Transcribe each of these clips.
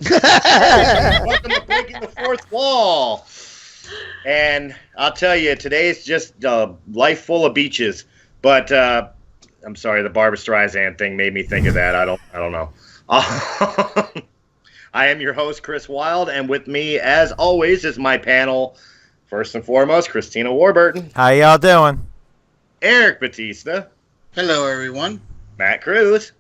Welcome to Breaking the Fourth Wall. And I'll tell you, today's just life full of beaches. But I'm sorry, the Barbra Streisand thing made me think of that. I don't know. I am your host, Chris Wild, and with me, as always, is my panel. First and foremost, Christina Warburton. How y'all doing? Eric Batista. Hello, everyone. Matt Cruz.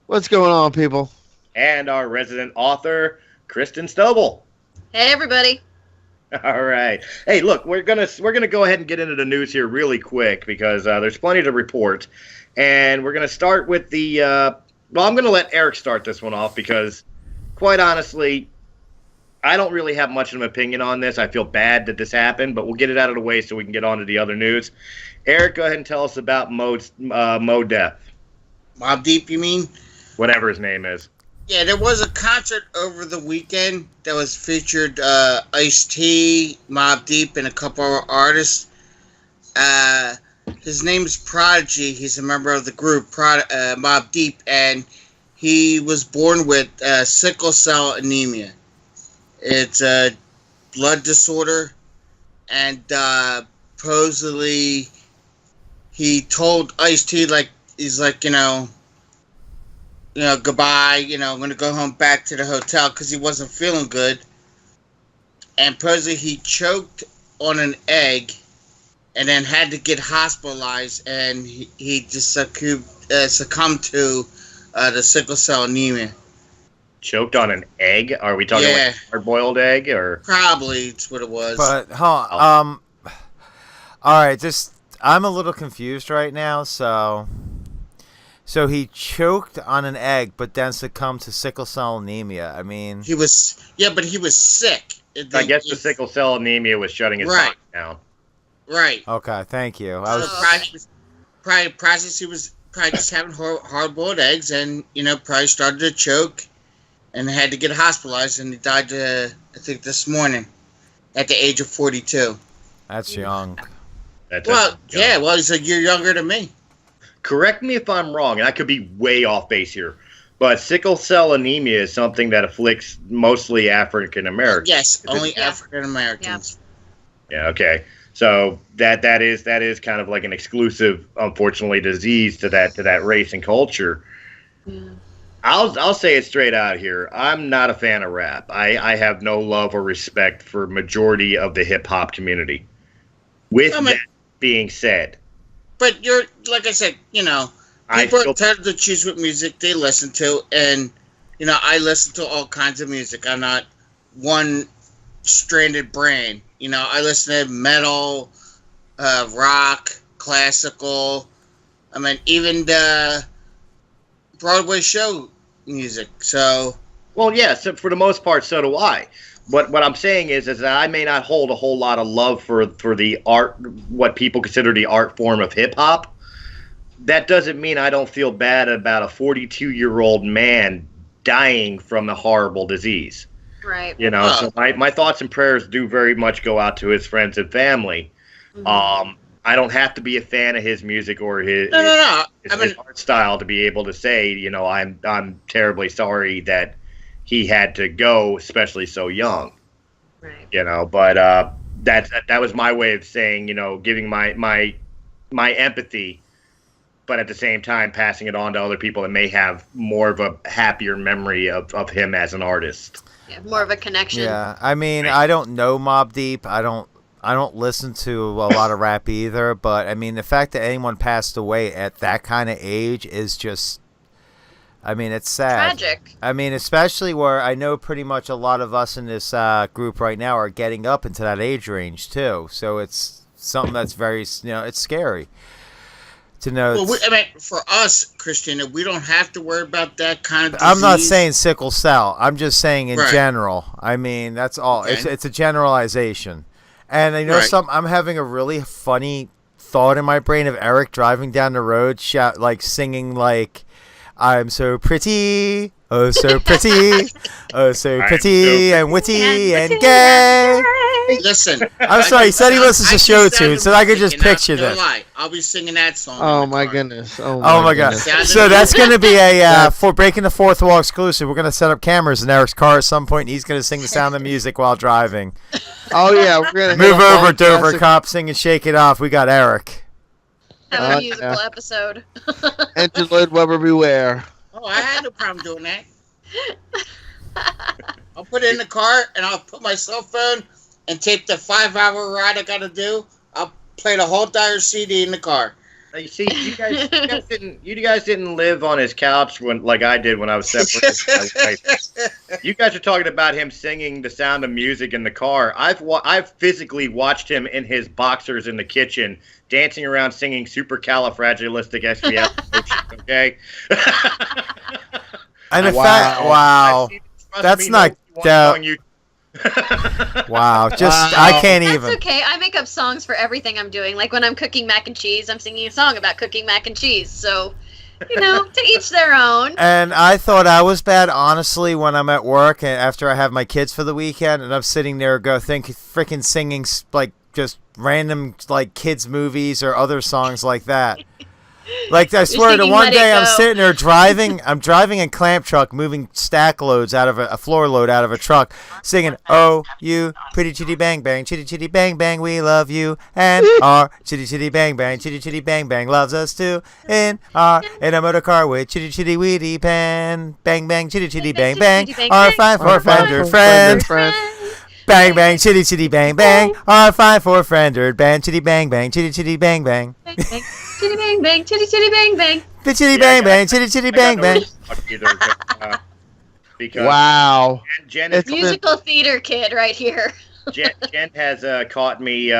What's going on, people? And our resident author, Christen Stobel. Hey, everybody. All right. Hey, look, we're gonna go ahead and get into the news here really quick because there's plenty to report, and we're gonna start with the. Well, I'm gonna let Eric start this one off because, quite honestly, I don't really have much of an opinion on this. I feel bad that this happened, but we'll get it out of the way so we can get on to the other news. Eric, go ahead and tell us about Mobb Deep. Mobb Deep, you mean? Whatever his name is. Yeah, there was a concert over the weekend that was featured Ice-T, Mobb Deep, and a couple of artists. His name is Prodigy. He's a member of the group Mobb Deep, and he was born with sickle cell anemia. It's a blood disorder, and supposedly he told Ice-T, goodbye, I'm going to go home back to the hotel because he wasn't feeling good. And supposedly he choked on an egg and then had to get hospitalized, and he just succumbed to the sickle cell anemia. Choked on an egg? Are we talking like a hard-boiled egg? Or Probably it's what it was. But, all right, I'm a little confused right now, So he choked on an egg, but then succumbed to sickle cell anemia. I mean, but he was sick. I guess the sickle cell anemia was shutting his body down. Right. Okay, thank you. Probably process he was probably just having hard-boiled eggs, and probably started to choke, and had to get hospitalized, and he died. I think this morning, at the age of 42. That's young. He's a year younger than me. Correct me if I'm wrong, and I could be way off base here, but sickle cell anemia is something that afflicts mostly African Americans. Yes, only African Americans. Yeah. Okay. So that is kind of like an exclusive, unfortunately, disease to that race and culture. Yeah. I'll say it straight out here. I'm not a fan of rap. I have no love or respect for majority of the hip hop community. With that being said. But you're, like I said, people are entitled to choose what music they listen to, and, I listen to all kinds of music. I'm not one-stranded brain. I listen to metal, rock, classical, even the Broadway show music, so... Well, yeah, so for the most part, so do I. But what I'm saying is that I may not hold a whole lot of love for the art, what people consider the art form of hip hop. That doesn't mean I don't feel bad about a 42-year-old man dying from a horrible disease. Right. So my thoughts and prayers do very much go out to his friends and family. Mm-hmm. I don't have to be a fan of his music or his art style to be able to say, I'm terribly sorry that he had to go, especially so young. Right. But that was my way of saying, giving my empathy, but at the same time passing it on to other people that may have more of a happier memory of him as an artist. Yeah, more of a connection. Yeah, I don't know Mobb Deep. I don't listen to a lot of rap either. But the fact that anyone passed away at that kind of age is just. It's sad. Tragic. Especially where I know pretty much a lot of us in this group right now are getting up into that age range too. So it's something that's very, it's scary to know. Well, for us, Christina, we don't have to worry about that kind of disease. I'm not saying sickle cell. I'm just saying in general. That's all. Okay. It's a generalization. And I know I'm having a really funny thought in my brain of Eric driving down the road, singing I'm so pretty, oh so pretty, oh so pretty and witty and gay. Listen. I'm sorry. He said he listens to show tunes, so I could just picture this. I'll be singing that song. Oh my goodness. Oh my god. So that's going to be a for breaking the fourth wall exclusive. We're going to set up cameras in Eric's car at some point, and he's going to sing the Sound of Music while driving. Oh yeah, we're going to move over, Dover Cop, sing and shake it off. We got Eric. Have a musical episode. Enter Lloyd Webber beware. Oh, I had no problem doing that. I'll put it in the car and I'll put my cell phone and tape the 5-hour ride I gotta do. I'll play the whole entire CD in the car. You see, you guys didn't live on his couch like I did when I was separated from my wife. You guys are talking about him singing the Sound of Music in the car. I've physically watched him in his boxers in the kitchen dancing around singing Supercalifragilisticexpialidocious. Okay. And in fact, wow, that's not dope. Wow, I can't even. That's okay. I make up songs for everything I'm doing. Like when I'm cooking mac and cheese, I'm singing a song about cooking mac and cheese. So, to each their own. And I thought I was bad, honestly, when I'm at work and after I have my kids for the weekend, and I'm sitting there freaking singing like just random like kids movies or other songs like that. Like I swear, the one day I'm sitting there driving a clamp truck, moving stack loads out of a floor load out of a truck, singing, "Oh, you pretty chitty bang bang, chitty chitty bang bang, we love you, and our chitty chitty bang bang, chitty chitty bang bang loves us too, in a motor car with chitty chitty weedy pan, bang bang, chitty chitty bang bang, our 5-4 fender friend." Bang bang, chitty chitty bang bang, our 5-4 friendered band, chitty bang bang, chitty chitty bang bang. Chitty bang bang, chitty chitty bang bang. The chitty bang bang, chitty chitty bang bang. Wow. Jen is musical theater kid right here. Jen has caught me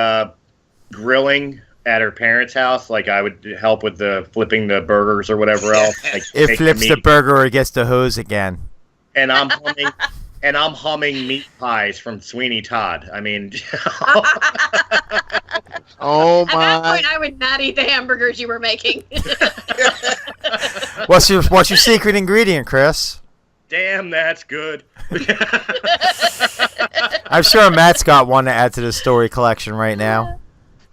grilling at her parents' house. Like I would help with the flipping the burgers or whatever else. Like, it flips the burger or gets the hose again. And I'm humming meat pies from Sweeney Todd. I mean, oh my! At that point, I would not eat the hamburgers you were making. What's your secret ingredient, Chris? Damn, that's good. I'm sure Matt's got one to add to the story collection right now.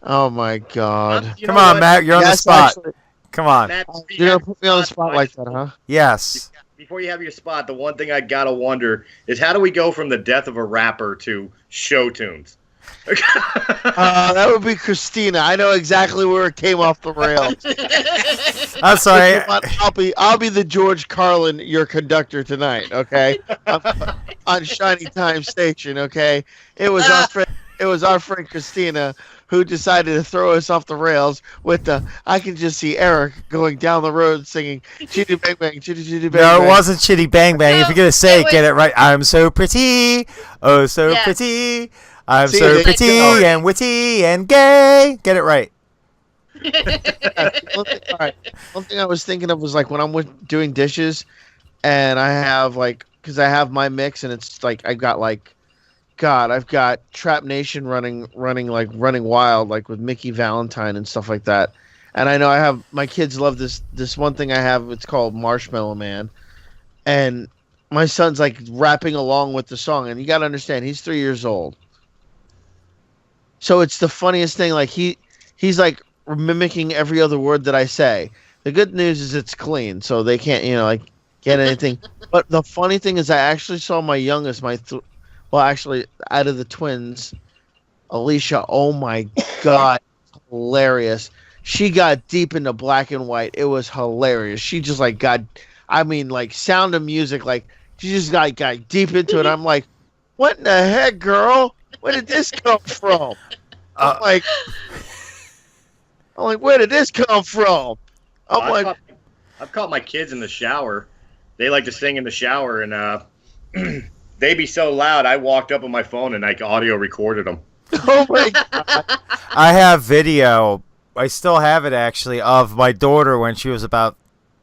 Oh my God! Come on, Matt, you're on the spot. Actually, come on. Matt, you're gonna put me on the spot like that, huh? Yes. Before you have your spot, the one thing I gotta wonder is how do we go from the death of a rapper to show tunes? That would be Christina. I know exactly where it came off the rails. I'm sorry. I'll be the George Carlin, your conductor tonight. Okay, on Shiny Time Station. Okay, it was our friend Christina who decided to throw us off the rails with the. I can just see Eric going down the road singing "Chitty Bang Bang, Chitty Chitty Bang." No, bang. it wasn't Chitty Bang Bang. If you're gonna say it, get it right. I'm so pretty, oh so pretty. I'm so pretty and witty and gay. Get it right. One thing I was thinking of was like when I'm doing dishes, and I have because I have my mix, and it's like I've got Trap Nation running wild, like with Mickey Valentine and stuff like that. And I know my kids love this one thing I have. It's called Marshmallow Man, and my son's like rapping along with the song. And you got to understand, he's 3 years old. So it's the funniest thing. Like he's like mimicking every other word that I say. The good news is it's clean, so they can't get anything. But the funny thing is, I actually saw my youngest, actually out of the twins, Alicia. Oh my God, hilarious! She got deep into black and white. It was hilarious. She just Sound of Music. Like she just got deep into it. I'm like, what in the heck, girl? Where did this come from? I'm like, where did this come from? I've caught my kids in the shower. They like to sing in the shower, and they be so loud. I walked up on my phone and audio recorded them. Oh my God! I have video. I still have it actually of my daughter when she was about.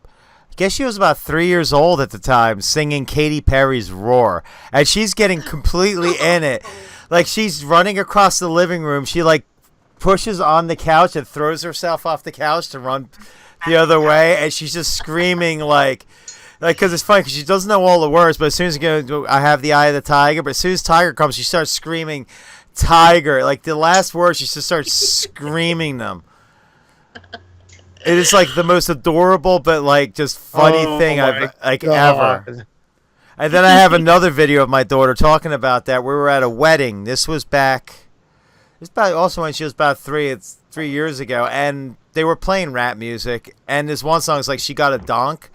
I guess she was about 3 years old at the time, singing Katy Perry's "Roar," and she's getting completely in it. Like she's running across the living room. She pushes on the couch and throws herself off the couch to run the other way, and she's just screaming because it's funny because she doesn't know all the words. But as soon as I have the eye of the tiger, but as soon as Tiger comes, she starts screaming tiger. Like the last words, she just starts screaming them. It is like the most adorable, but like just funny thing I've ever. And then I have another video of my daughter talking about that. We were at a wedding. This was back. It's about also when she was about 3. It's 3 years ago, and they were playing rap music. And this one song is like "She Got a Donk,"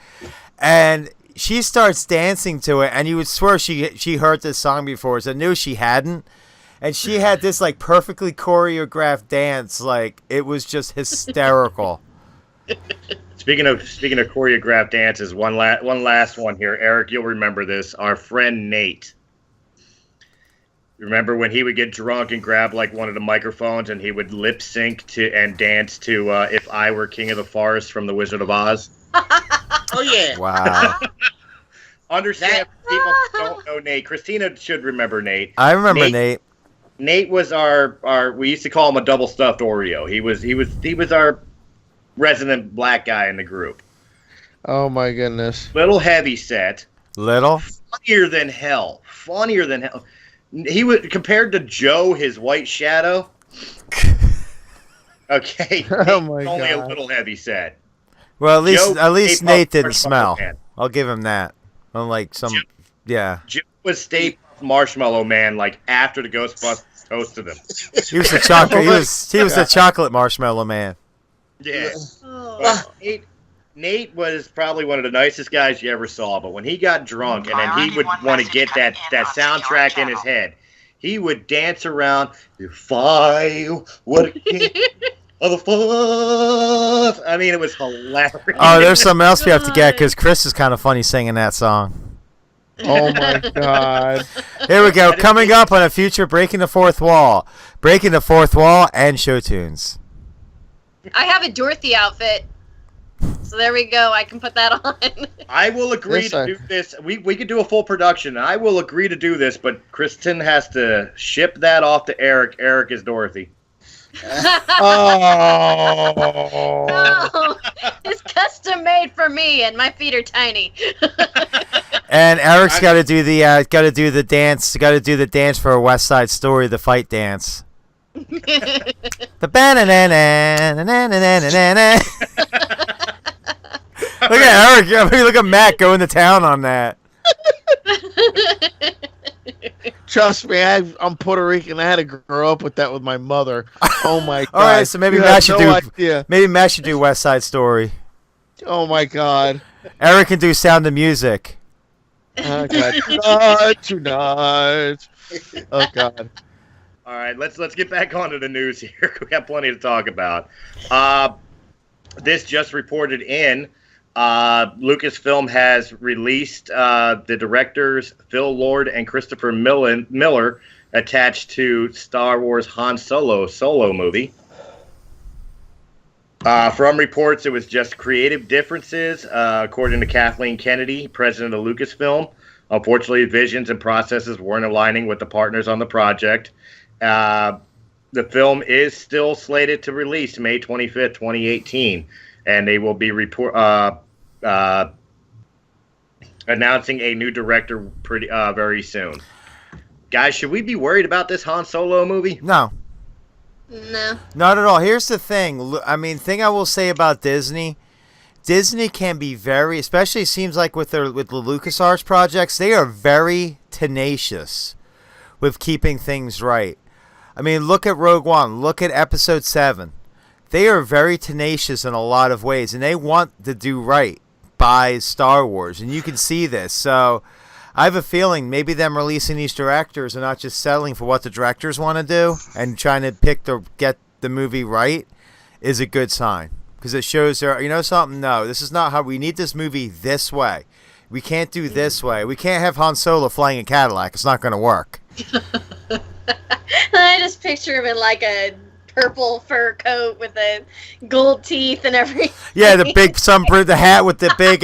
and she starts dancing to it, and you would swear she heard this song before. So I knew she hadn't. And she had this like perfectly choreographed dance, like it was just hysterical. Speaking of choreographed dances, one last one here, Eric. You'll remember this. Our friend Nate. Remember when he would get drunk and grab like one of the microphones and he would lip sync to and dance to "If I Were King of the Forest" from The Wizard of Oz? Oh yeah! Wow. Understand people don't know Nate. Christina should remember Nate. I remember Nate. Nate was our. We used to call him a double stuffed Oreo. He was our resident black guy in the group. Oh my goodness! Little heavy set. Little. Funnier than hell. Funnier than hell. He was compared to Joe, his white shadow. Okay. Oh my only God. a little heavy set. Well, Joe at least Nate didn't Marshmallow smell. Man. I'll give him that. Unlike some, yeah. Joe was Stay Puft Marshmallow Man. Like after the Ghostbusters toasted him. He was the chocolate. He was the chocolate marshmallow man. Yeah. Oh. But Nate was probably one of the nicest guys you ever saw, but when he got drunk and then he would want to get that soundtrack in his head, he would dance around. If I were the king of the forest. I mean, it was hilarious. Oh, there's something else we have to get because Chris is kind of funny singing that song. Oh my God! Here we go. Coming up on a future Breaking the Fourth Wall. Breaking the Fourth Wall and show tunes. I have a Dorothy outfit. So there we go. I can put that on. I will agree to do this. We could do a full production. I will agree to do this, but Christen has to ship that off to Eric. Eric is Dorothy. Oh. No, it's custom made for me, and my feet are tiny. And Eric's got to do the dance. Got to do the dance for a West Side Story, the fight dance. The banana. Look at Eric. I mean, look at Matt going to town on that. Trust me, I'm Puerto Rican. I had to grow up with that with my mother. Oh my God! All right, so maybe Matt should do West Side Story. Oh my God! Eric can do Sound of Music. Oh God! Tonight. Oh God! All right, let's get back onto the news here. We got plenty to talk about. This just reported in. Lucasfilm has released the directors Phil Lord and Christopher Miller attached to Star Wars Han Solo movie. From reports, it was just creative differences, according to Kathleen Kennedy, president of Lucasfilm. Unfortunately, visions and processes weren't aligning with the partners on the project. The film is still slated to release May 25th, 2018, and they will be announcing a new director very soon. Guys, should we be worried about this Han Solo movie? No. No. Not at all. Here's the thing. I mean, thing I will say about Disney can be very, especially it seems like with the LucasArts projects, they are very tenacious with keeping things right. I mean, look at Rogue One. Look at Episode 7. They are very tenacious in a lot of ways, and they want to do right by Star Wars, and you can see this. So I have a feeling maybe them releasing these directors and not just settling for what the directors want to do and trying to get the movie right is a good sign, because it shows you know something. No, this is not how we need this movie this way. We can't do this way. We can't have Han Solo flying a Cadillac. It's not going to work. I just picture him in like a purple fur coat with the gold teeth and everything. Yeah, the big the hat with the big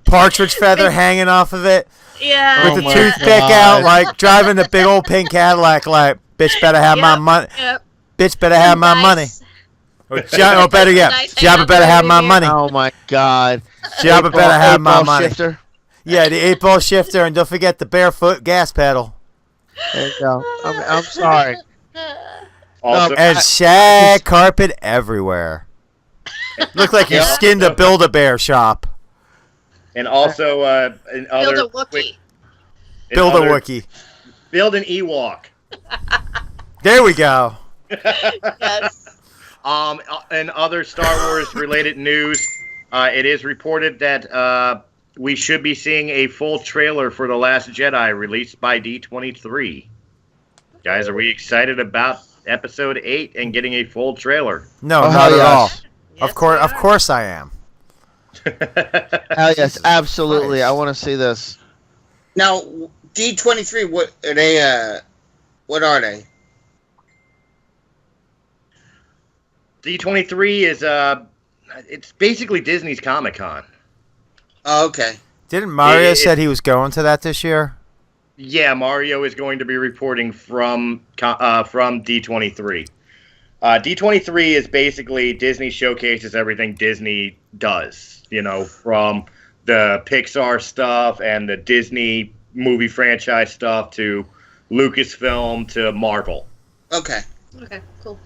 partridge feather hanging off of it. Yeah. With the toothpick out, like driving the big old pink Cadillac, like, bitch better have my money. Yep. Bitch better have my money. Or better yet, Jabba better have my money. Oh my God! Jabba better have my money. Shifter. Yeah, the 8-ball shifter, and don't forget the barefoot gas pedal. There you go. I'm sorry. Also, And shag carpet everywhere. Look like you skinned a Build-A-Bear shop. and also in other Build a Wookiee. Build a Wookiee. Build an Ewok. There we go. Yes. And other Star Wars related news, it is reported that we should be seeing a full trailer for The Last Jedi released by D23. Guys, are we excited about Episode 8 and getting a full trailer? No, Oh, not at all. Yes, Of we course I am. Hell yes, absolutely. I want to see this. Now, D23, what are they? What are they? D23 is it's basically Disney's Comic-Con. Oh, okay. Didn't Mario said he was going to that this year? Yeah, Mario is going to be reporting from D23. D23 is basically Disney showcases everything Disney does, from the Pixar stuff and the Disney movie franchise stuff to Lucasfilm to Marvel. Okay. Okay, cool.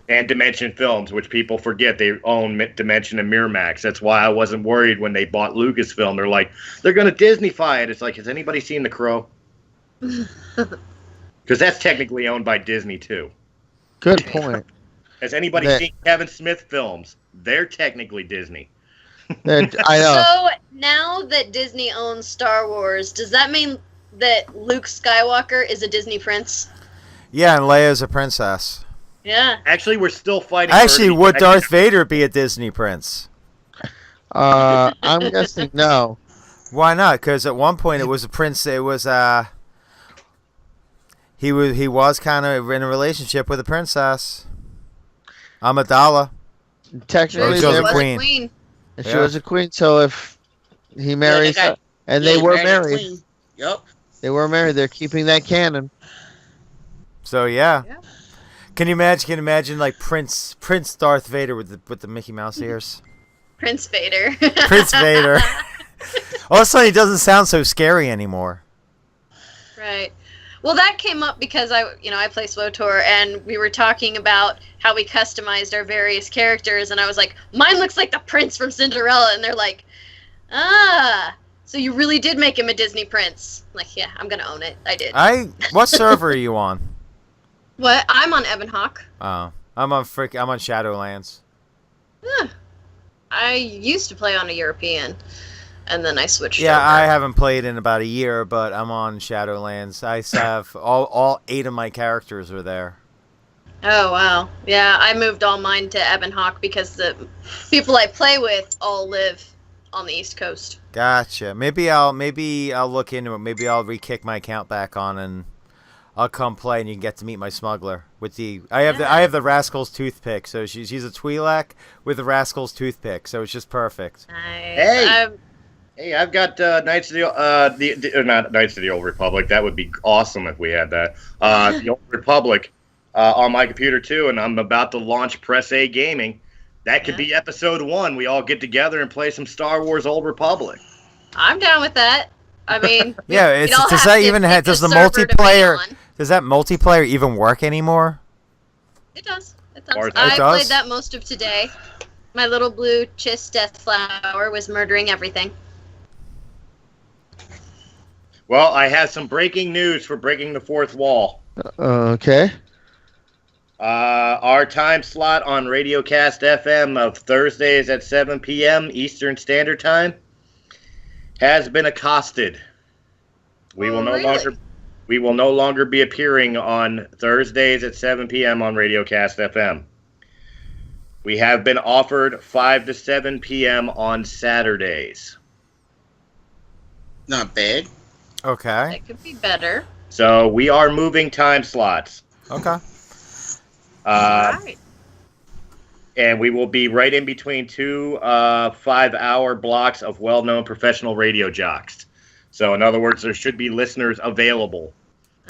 And Dimension Films, which people forget they own Dimension and Miramax. That's why I wasn't worried when they bought Lucasfilm. They're like, they're going to Disneyfy it. It's like, has anybody seen The Crow? Because that's technically owned by Disney, too. Good point. Has anybody seen Kevin Smith films? They're technically Disney. I know. So now that Disney owns Star Wars, does that mean that Luke Skywalker is a Disney prince? Yeah, and Leia's a princess. Yeah. Actually, we're still fighting. Actually, would Darth Vader be a Disney prince? I'm guessing no. Why not? Because at one point it was a prince. It was he was kind of in a relationship with a princess. Amidala. Technically, She was they're a queen. She was a queen. So if he marries her, and they he were married a married, queen. Yep. they were married. They're keeping that canon. So yeah. Can you imagine like Prince Darth Vader with the Mickey Mouse ears? Prince Vader. Prince Vader. All of a sudden, he doesn't sound so scary anymore. Right. Well, that came up because I play SWTOR, and we were talking about how we customized our various characters, and I was like, mine looks like the prince from Cinderella, and they're like, so you really did make him a Disney prince. I'm like, yeah, I'm gonna own it. I did. What server are you on? What? I'm on Ebonhawk. Oh, I'm on Shadowlands. I used to play on a European, and then I switched. Yeah, over. I haven't played in about a year, but I'm on Shadowlands. I have all 8 of my characters are there. Oh wow, yeah, I moved all mine to Ebonhawk because the people I play with all live on the East Coast. Gotcha. Maybe I'll look into it. Maybe I'll re-kick my account back on and I'll come play, and you can get to meet my smuggler. I have the Rascal's toothpick, so she's a Twi'lek with the Rascal's toothpick, so it's just perfect. Nice. Hey, I've got Knights of the not Knights of the Old Republic. That would be awesome if we had that. The Old Republic on my computer too, and I'm about to launch Press A Gaming. That could be episode 1. We all get together and play some Star Wars Old Republic. I'm down with that. I mean, yeah. Does the multiplayer? Does that multiplayer even work anymore? It does. I played that most of today. My little blue Chiss Deathflower was murdering everything. Well, I have some breaking news for Breaking the Fourth Wall. Okay. Our time slot on Radiocast FM of Thursdays at 7 p.m. Eastern Standard Time has been accosted. We will no longer be appearing on Thursdays at 7 p.m. on Radiocast FM. We have been offered 5 to 7 p.m. on Saturdays. Not bad. Okay. That could be better. So we are moving time slots. Okay. All right. And we will be right in between 2 5-hour blocks of well-known professional radio jocks. So in other words, there should be listeners available.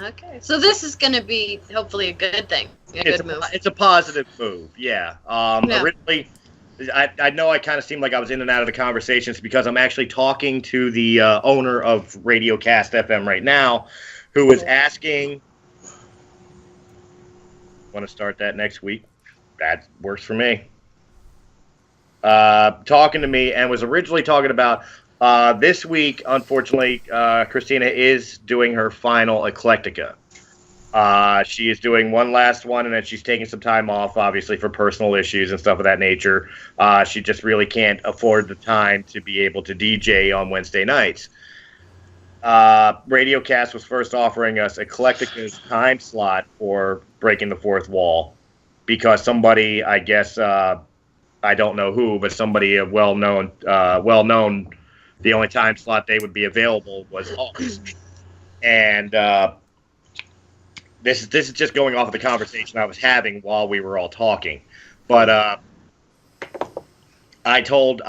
Okay. So this is going to be hopefully a good thing. Good move. It's a positive move, yeah. Originally, I know I kind of seemed like I was in and out of the conversations because I'm actually talking to the owner of Radiocast FM right now, who is asking Want to start that next week? That works for me. Talking to me and was originally talking about this week. Unfortunately, Christina is doing her final Eclectica. She is doing one last one, and then she's taking some time off, obviously, for personal issues and stuff of that nature. She just really can't afford the time to be able to DJ on Wednesday nights. Radiocast was first offering us Eclectica's time slot for Breaking the Fourth Wall because somebody, I guess, I don't know who, but somebody well-known, the only time slot they would be available was August. And this is just going off of the conversation I was having while we were all talking. But I told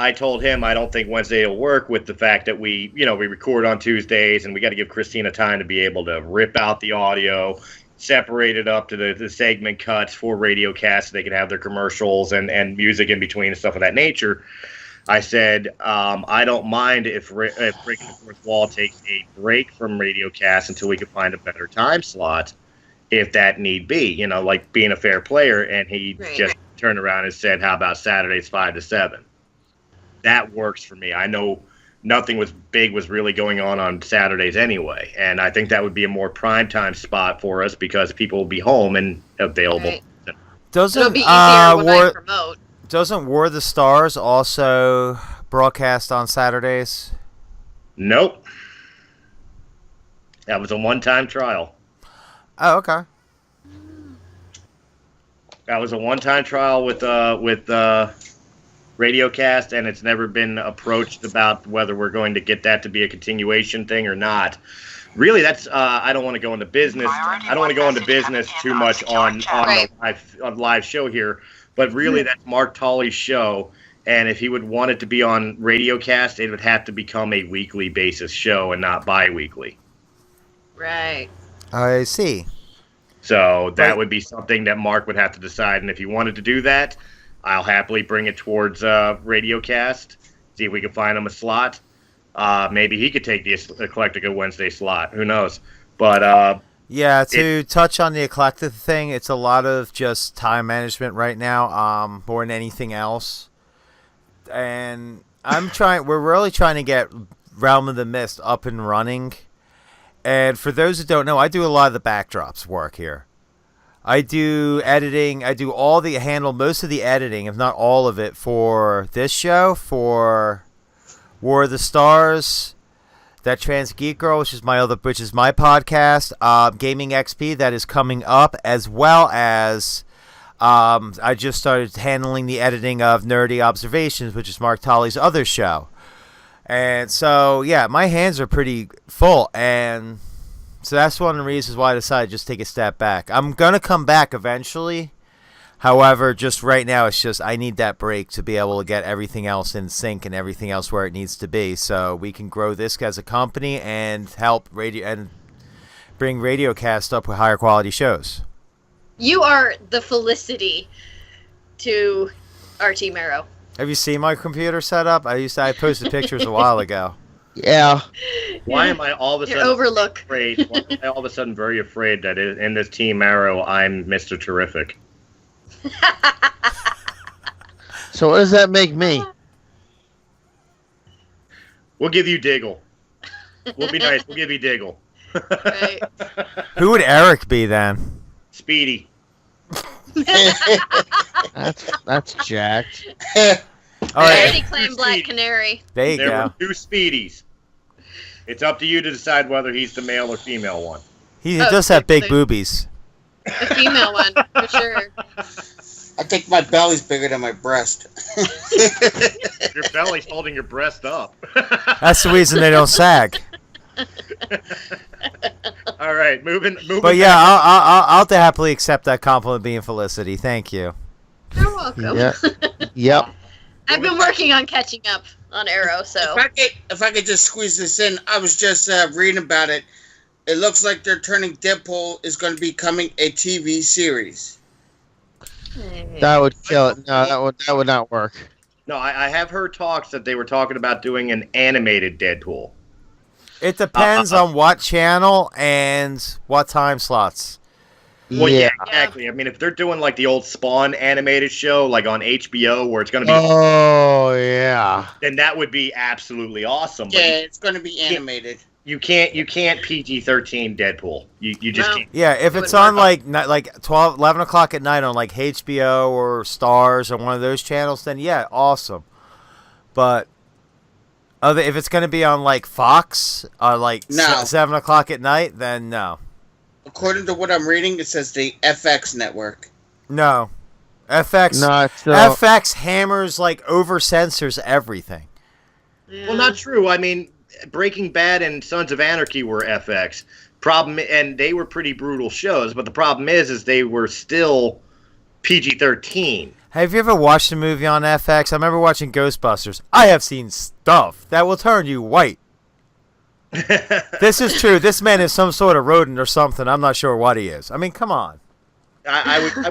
him I don't think Wednesday will work with the fact that we record on Tuesdays and we got to give Christina time to be able to rip out the audio, separate it up to the segment cuts for Radiocast so they can have their commercials and music in between and stuff of that nature. I said, I don't mind if Breaking the Fourth Wall takes a break from Radiocast until we can find a better time slot, if that need be, like being a fair player. And he just turned around and said, how about Saturdays 5 to 7? That works for me. I know nothing was really going on Saturdays anyway. And I think that would be a more primetime spot for us because people will be home and available. Right. Doesn't It'll be easier when I promote. Doesn't War of the Stars also broadcast on Saturdays? Nope. That was a one-time trial. Oh, okay. That was a one-time trial with Radiocast, and it's never been approached about whether we're going to get that to be a continuation thing or not. Really, that's I don't want to go into business. I don't want to go into business too much on the live show here, but really that's Mark Tolley's show, and if he would want it to be on Radiocast, it would have to become a weekly basis show and not bi-weekly. Right. I see. So that would be something that Mark would have to decide, and if he wanted to do that, I'll happily bring it towards Radiocast, see if we can find him a slot. Maybe he could take the Eclectica Wednesday slot. Who knows? But yeah, to touch on the Eclectica thing, it's a lot of just time management right now, more than anything else. And we're really trying to get Realm of the Mist up and running. And for those who don't know, I do a lot of the backdrops work here. I do editing. I handle most of the editing, if not all of it, for this show, for War of the Stars, That Trans Geek Girl, which is my podcast, Gaming XP, that is coming up, as well as I just started handling the editing of Nerdy Observations, which is Mark Tolley's other show. And so, yeah, my hands are pretty full, and so that's one of the reasons why I decided to just take a step back. I'm going to come back eventually. However, just right now, it's just I need that break to be able to get everything else in sync and everything else where it needs to be so we can grow this as a company and help bring Radiocast up with higher quality shows. You are the Felicity to our Team Arrow. Have you seen my computer setup? I posted pictures a while ago. Yeah. Why am I all of a sudden afraid? Why am I all of a sudden very afraid that in this Team Arrow I'm Mr. Terrific? So what does that make me? We'll give you Diggle. We'll be nice. We'll give you Diggle. Right. Who would Eric be then? Speedy. That's jacked. All right. I already claimed Black Canary. There were 2 Speedies. It's up to you to decide whether he's the male or female one. He does have big boobies. The female one, for sure. I think my belly's bigger than my breast. Your belly's holding your breast up. That's the reason they don't sag. All right, moving. But yeah, I'll happily accept that compliment, being Felicity. Thank you. You're welcome. Yeah. Yep. I've been working on catching up on Arrow, so. If I could just squeeze this in, I was just reading about it. It looks like they're turning Deadpool is going to be becoming a TV series. That would kill it. No, that would not work. No, I have heard talks that they were talking about doing an animated Deadpool. It depends on what channel and what time slots. Well, yeah, exactly. I mean, if they're doing like the old Spawn animated show, like on HBO, where it's going to be, oh yeah, then that would be absolutely awesome. Yeah, it's going to be animated. You can't PG-13 Deadpool. You just can't. Yeah, if it's on like 12, 11 o'clock at night on like HBO or Stars or one of those channels, then yeah, awesome. But if it's going to be on like Fox like 7 o'clock at night, then no. According to what I'm reading, it says the FX network. No. FX hammers like over censors everything. Yeah. Well, not true. I mean, Breaking Bad and Sons of Anarchy were FX. And they were pretty brutal shows, but the problem is they were still PG-13. Have you ever watched a movie on FX? I remember watching Ghostbusters. I have seen stuff that will turn you white. This is true. This man is some sort of rodent or something. I'm not sure what he is. I mean, come on. I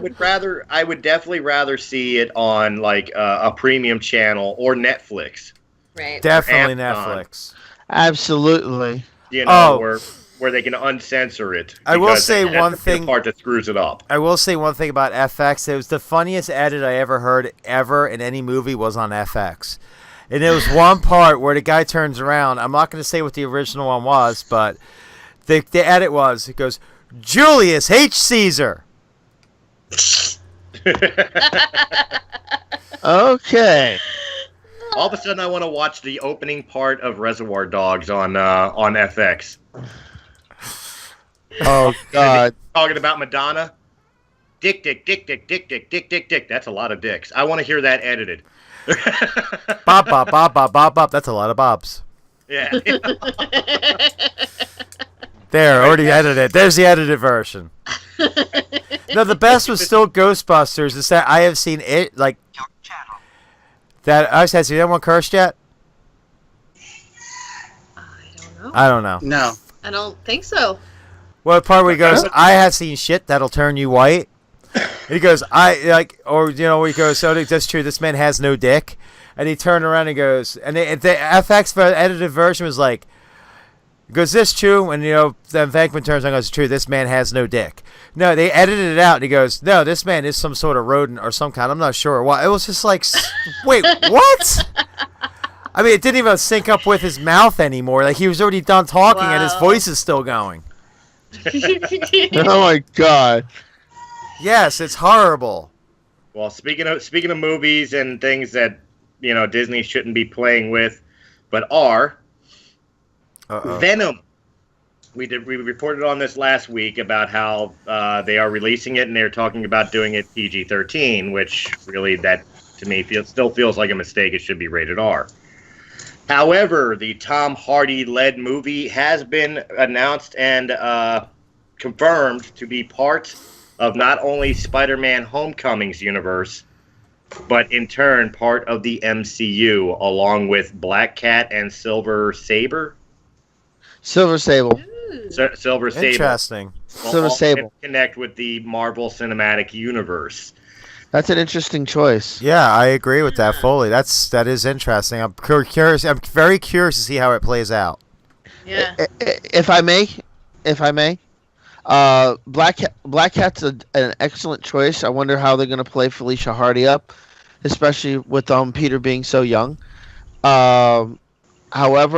would definitely rather see it on like a premium channel or Netflix. Right. Definitely Netflix. Absolutely. You know, where they can uncensor it. I will say one thing. The part that screws it up. I will say one thing about FX. It was the funniest edit I ever heard in any movie was on FX. And there was one part where the guy turns around. I'm not going to say what the original one was, but the edit was, it goes, Julius H. Caesar. Okay. All of a sudden, I want to watch the opening part of Reservoir Dogs on FX. Oh, God. Talking about Madonna. Dick. That's a lot of dicks. I want to hear that edited. Bob. That's a lot of bobs. Yeah. There, already edited. There's the edited version. No, the best was still Ghostbusters. Is that I have seen it like that. I said, "Has anyone cursed yet?" I don't know. No. I don't think so. Well, the part where he goes, "I have seen shit that'll turn you white." He goes, where he goes, "So that's true. This man has no dick." And he turned around and goes, and the FX edited version was like, goes, "This true?" And then Venkman turns around and goes, "True. This man has no dick." No, they edited it out. And he goes, "No, this man is some sort of rodent or some kind. I'm not sure why." It was just like, wait, what? I mean, it didn't even sync up with his mouth anymore. Like he was already done talking, and his voice is still going. Oh my God. Yes, it's horrible. Well, speaking of movies and things that Disney shouldn't be playing with, but are Venom. We reported on this last week about how they are releasing it, and they're talking about doing it PG-13, which really that to me still feels like a mistake. It should be rated R. However, the Tom Hardy-led movie has been announced and confirmed to be part of not only Spider-Man Homecoming's universe, but in turn part of the MCU, along with Black Cat and Silver Sable. Silver Sable. Silver Sable. Interesting. Silver Sable. Connect with the Marvel Cinematic Universe. That's an interesting choice. Yeah, I agree with that fully. That is interesting. I'm curious. I'm very curious to see how it plays out. Yeah. If I may, Black Cat's an excellent choice. I wonder how they're going to play Felicia Hardy up, especially with Peter being so young. However,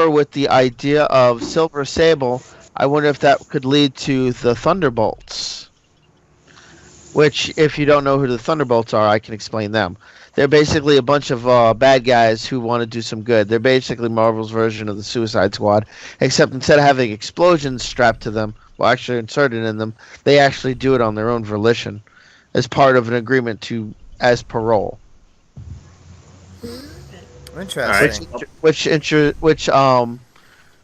with the idea of Silver Sable, I wonder if that could lead to the Thunderbolts. Which, if you don't know who the Thunderbolts are, I can explain them. They're basically a bunch of bad guys who want to do some good. They're basically Marvel's version of the Suicide Squad, except instead of having explosions strapped to them, well, actually inserted in them, they actually do it on their own volition as part of an agreement as parole. Interesting. Which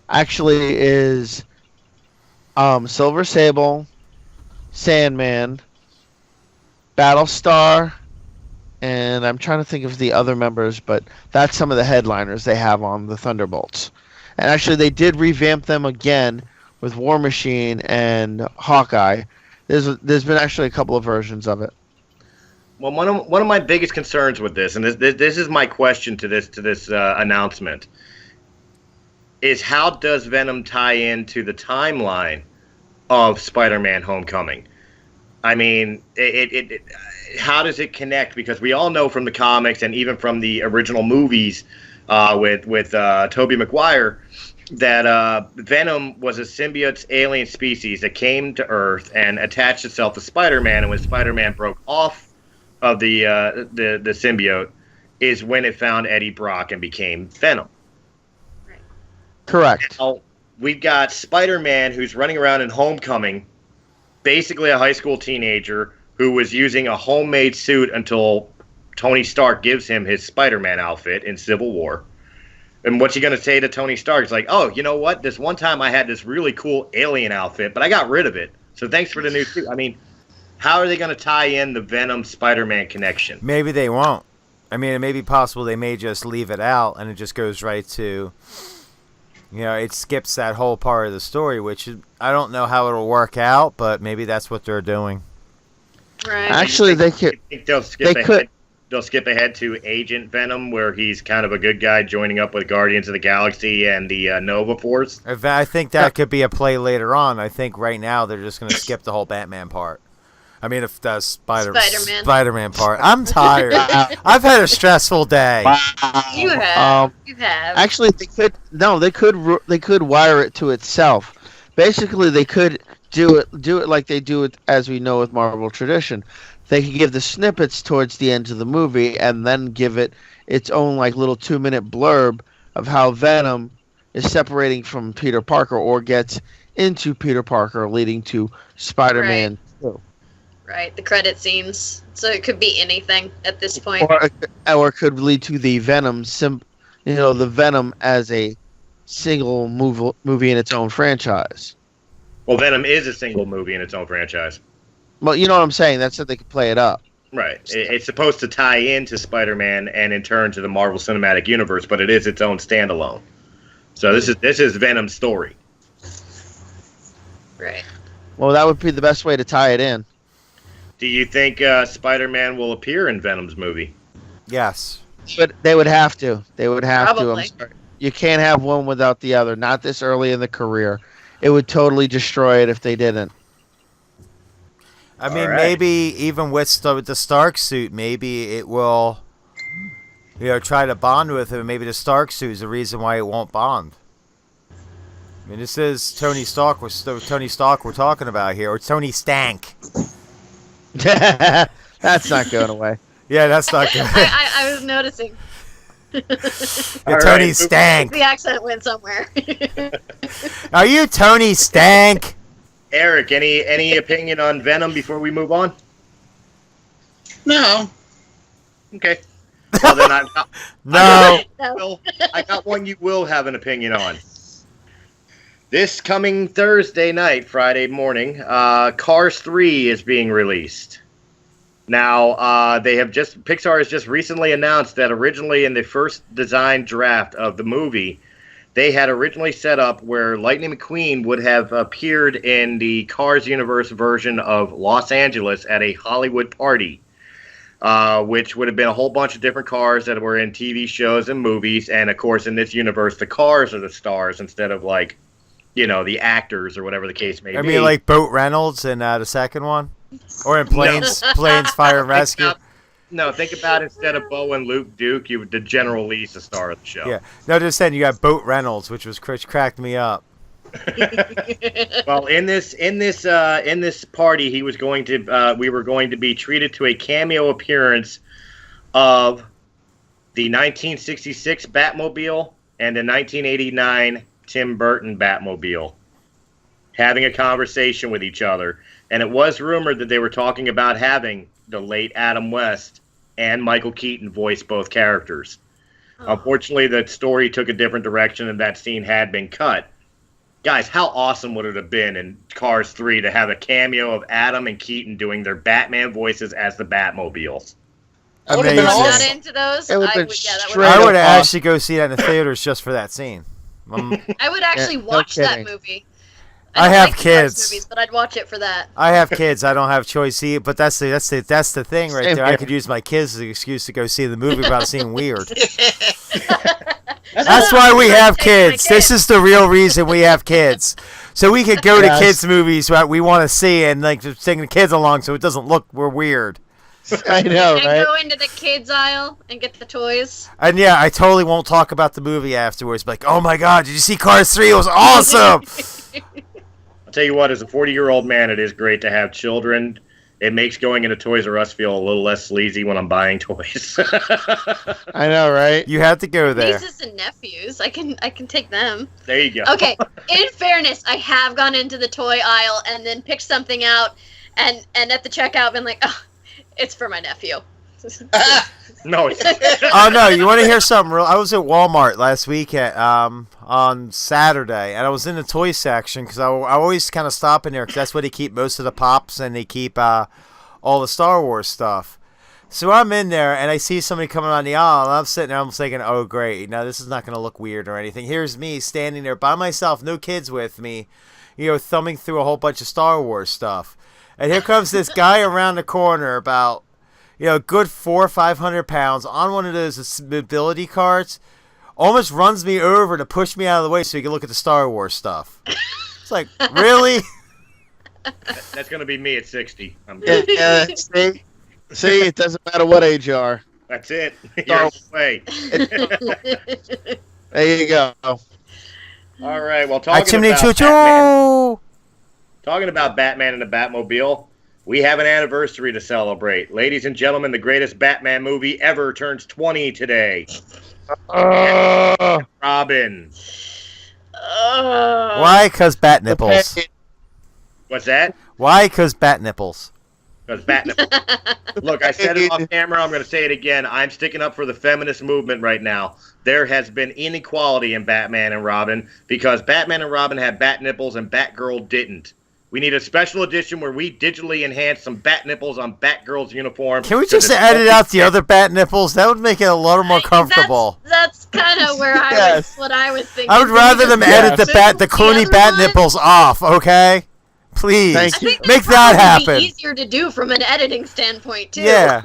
actually is Silver Sable, Sandman, Battlestar, and I'm trying to think of the other members, but that's some of the headliners they have on the Thunderbolts. And actually, they did revamp them again with War Machine and Hawkeye. There's been actually a couple of versions of it. Well, one of my biggest concerns with this, and this is my question to this announcement, is how does Venom tie into the timeline of Spider-Man: Homecoming? I mean, how does it connect? Because we all know from the comics and even from the original movies with Tobey Maguire that Venom was a symbiote alien species that came to Earth and attached itself to Spider-Man, and when Spider-Man broke off of the symbiote is when it found Eddie Brock and became Venom. Right. Correct. Now, we've got Spider-Man who's running around in Homecoming, basically a high school teenager who was using a homemade suit until Tony Stark gives him his Spider-Man outfit in Civil War. And what's he going to say to Tony Stark? It's like, oh, you know what? This one time I had this really cool alien outfit, but I got rid of it. So thanks for the new suit. I mean, how are they going to tie in the Venom Spider-Man connection? Maybe they won't. I mean, it may be possible they may just leave it out and it just goes right to, it skips that whole part of the story, which I don't know how it'll work out, but maybe that's what they're doing. Right. Actually, they could. I think they'll skip ahead. They'll skip ahead to Agent Venom, where he's kind of a good guy joining up with Guardians of the Galaxy and the Nova Force. I think that could be a play later on. I think right now they're just going to skip the whole Batman part. I mean, if the Spider-Man part. I'm tired. I've had a stressful day. You have. You have. Actually, they could wire it to itself. Basically, they could do it like they do it as we know with Marvel tradition. They could give the snippets towards the end of the movie and then give it its own like little 2-minute blurb of how Venom is separating from Peter Parker or gets into Peter Parker, leading to Spider-Man 2. Right, the credit scenes. So it could be anything at this point. Or it could lead to the Venom, the Venom as a single movie in its own franchise. Well, Venom is a single movie in its own franchise. Well, you know what I'm saying. That's how they could play it up. Right. It's supposed to tie into Spider-Man and in turn to the Marvel Cinematic Universe, but it is its own standalone. So this is Venom's story. Right. Well, that would be the best way to tie it in. Do you think Spider-Man will appear in Venom's movie? Yes. But they would have to. They would have Probably. to. I'm sorry. You can't have one without the other. Not this early in the career. It would totally destroy it if they didn't. I mean, maybe even with the Stark suit, maybe it will, try to bond with him. Maybe the Stark suit is the reason why it won't bond. I mean, this is Tony Stark. We're talking about here, or Tony Stank. That's not going away. Yeah, that's not going. I was noticing. Tony Stank. The accent went somewhere. Are you Tony Stank? Eric, any opinion on Venom before we move on? No. Okay. Well, then I got one you will have an opinion on. This coming Thursday night, Friday morning, Cars 3 is being released. Now, Pixar has just recently announced that originally in the first design draft of the movie, they had originally set up where Lightning McQueen would have appeared in the Cars universe version of Los Angeles at a Hollywood party, which would have been a whole bunch of different cars that were in TV shows and movies. And, of course, in this universe, the cars are the stars instead of, the actors or whatever the case may be. I mean, like Boat Reynolds in the second one? Or in Planes, Fire and Rescue? No, think about instead of Bo and Luke Duke, the General Lee's the star of the show. Yeah, no, just saying you got Boat Reynolds, which cracked me up. Well, in this party, we were going to be treated to a cameo appearance of the 1966 Batmobile and the 1989 Tim Burton Batmobile, having a conversation with each other. And it was rumored that they were talking about having the late Adam West and Michael Keaton voice both characters. Oh. Unfortunately, the story took a different direction and that scene had been cut. Guys, how awesome would it have been in Cars 3 to have a cameo of Adam and Keaton doing their Batman voices as the Batmobiles? I would have been not into those. I would actually go see that in the theaters just for that scene. I would actually watch that movie. I have kids, movies, but I'd watch it for that. I have kids. I don't have choice either. But that's the thing right there. I could use my kids as an excuse to go see the movie without seeing weird. That's why we have kids. This is the real reason we have kids. So we could go to kids' movies that we want to see and like just sing the kids along so it doesn't look we're weird. I know, right? And go into the kids aisle and get the toys. And yeah, I totally won't talk about the movie afterwards. Like, oh my god, did you see Cars 3? It was awesome! I'll tell you what, as a 40-year-old man, it is great to have children. It makes going into Toys R Us feel a little less sleazy when I'm buying toys. I know, right? You had to go there. Nieces and nephews. I can take them. There you go. Okay, in fairness, I have gone into the toy aisle and then picked something out and at the checkout been like, oh, it's for my nephew. No. Oh no, you want to hear something real? I was at Walmart last week on Saturday, and I was in the toy section because I always kind of stop in there because that's where they keep most of the pops and they keep all the Star Wars stuff. So I'm in there and I see somebody coming on the aisle, and I'm sitting there, I'm thinking, oh great, now this is not going to look weird or anything. Here's me standing there by myself, no kids with me, thumbing through a whole bunch of Star Wars stuff, and here comes this guy around the corner about. Good 400 or 500 pounds on one of those mobility carts, almost runs me over to push me out of the way so he can look at the Star Wars stuff. It's like, really? That's going to be me at 60. Yeah, see, it doesn't matter what age you are. That's it. You're way. There you go. All right, well, talking about Batman and the Batmobile, we have an anniversary to celebrate. Ladies and gentlemen, the greatest Batman movie ever turns 20 today. Robin. Why? Because bat nipples. What's that? Why? Because bat nipples. Because bat nipples. Look, I said it off camera. I'm going to say it again. I'm sticking up for the feminist movement right now. There has been inequality in Batman and Robin because Batman and Robin had bat nipples and Batgirl didn't. We need a special edition where we digitally enhance some bat nipples on Batgirl's uniform. Can we just edit out the other bat nipples? That would make it a lot more comfortable. That's kind of where what I was thinking. I would rather them edit the Clooney bat nipples off, okay? Please. Make that happen. Be easier to do from an editing standpoint, too. Yeah.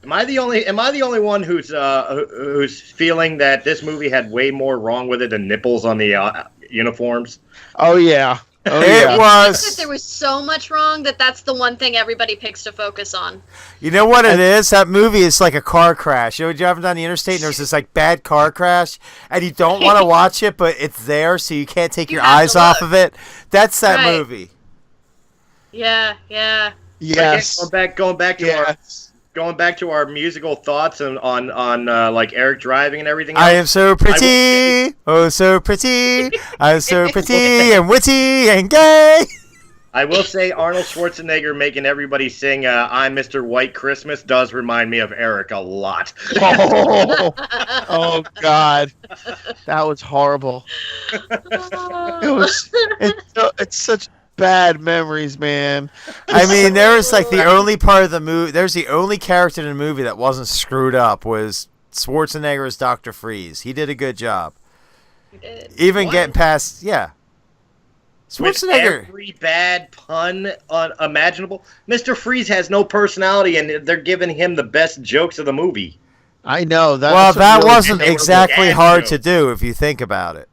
Am I the only one who's feeling that this movie had way more wrong with it than nipples on the uniforms? Oh, yeah. It was. There was so much wrong that's the one thing everybody picks to focus on. You know what it is? That movie is like a car crash. You haven't done the interstate and there's this like bad car crash and you don't want to watch it, but it's there so you can't take your eyes off of it. That's that movie. Yeah. Yes. Going back to our musical thoughts on like Eric driving and everything else. I am so pretty, oh so pretty. I'm so pretty and witty and gay. I will say Arnold Schwarzenegger making everybody sing I'm Mr. White Christmas does remind me of Eric a lot. Oh God. That was horrible. It's such bad memories, man. I mean, there was like the only part of the movie. There's the only character in the movie that wasn't screwed up was Schwarzenegger as Dr. Freeze. He did a good job. He did. Even getting past, Schwarzenegger. With every bad pun imaginable. Mr. Freeze has no personality, and they're giving him the best jokes of the movie. I know that. Well, that wasn't exactly hard to do if you think about it.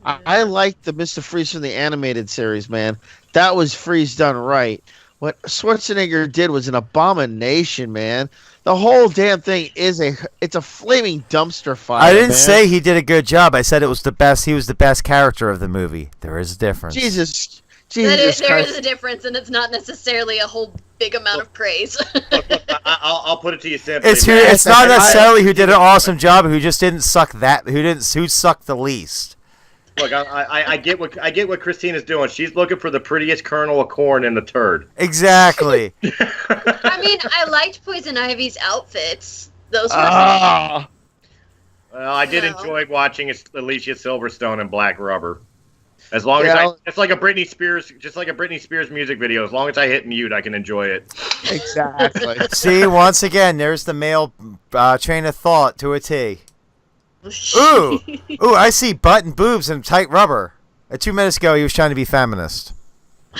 I like the Mr. Freeze from the animated series, man. That was Freeze done right. What Schwarzenegger did was an abomination, man. The whole damn thing it's a flaming dumpster fire. I didn't say he did a good job. I said it was the best. He was the best character of the movie. There is a difference. Jesus there Christ. is a difference, and it's not necessarily a whole big amount of praise. Look, I'll put it to you simply. It's not necessarily who did an awesome job, who just didn't suck who sucked the least. Look, I get what Christina's doing. She's looking for the prettiest kernel of corn in the turd. Exactly. I mean, I liked Poison Ivy's outfits. Those were Well, I did enjoy watching Alicia Silverstone in Black Rubber. As long as it's like a Britney Spears music video. As long as I hit mute, I can enjoy it. Exactly. See, once again, there's the male train of thought to a T. Ooh, I see butt and boobs and tight rubber. 2 minutes ago, he was trying to be feminist.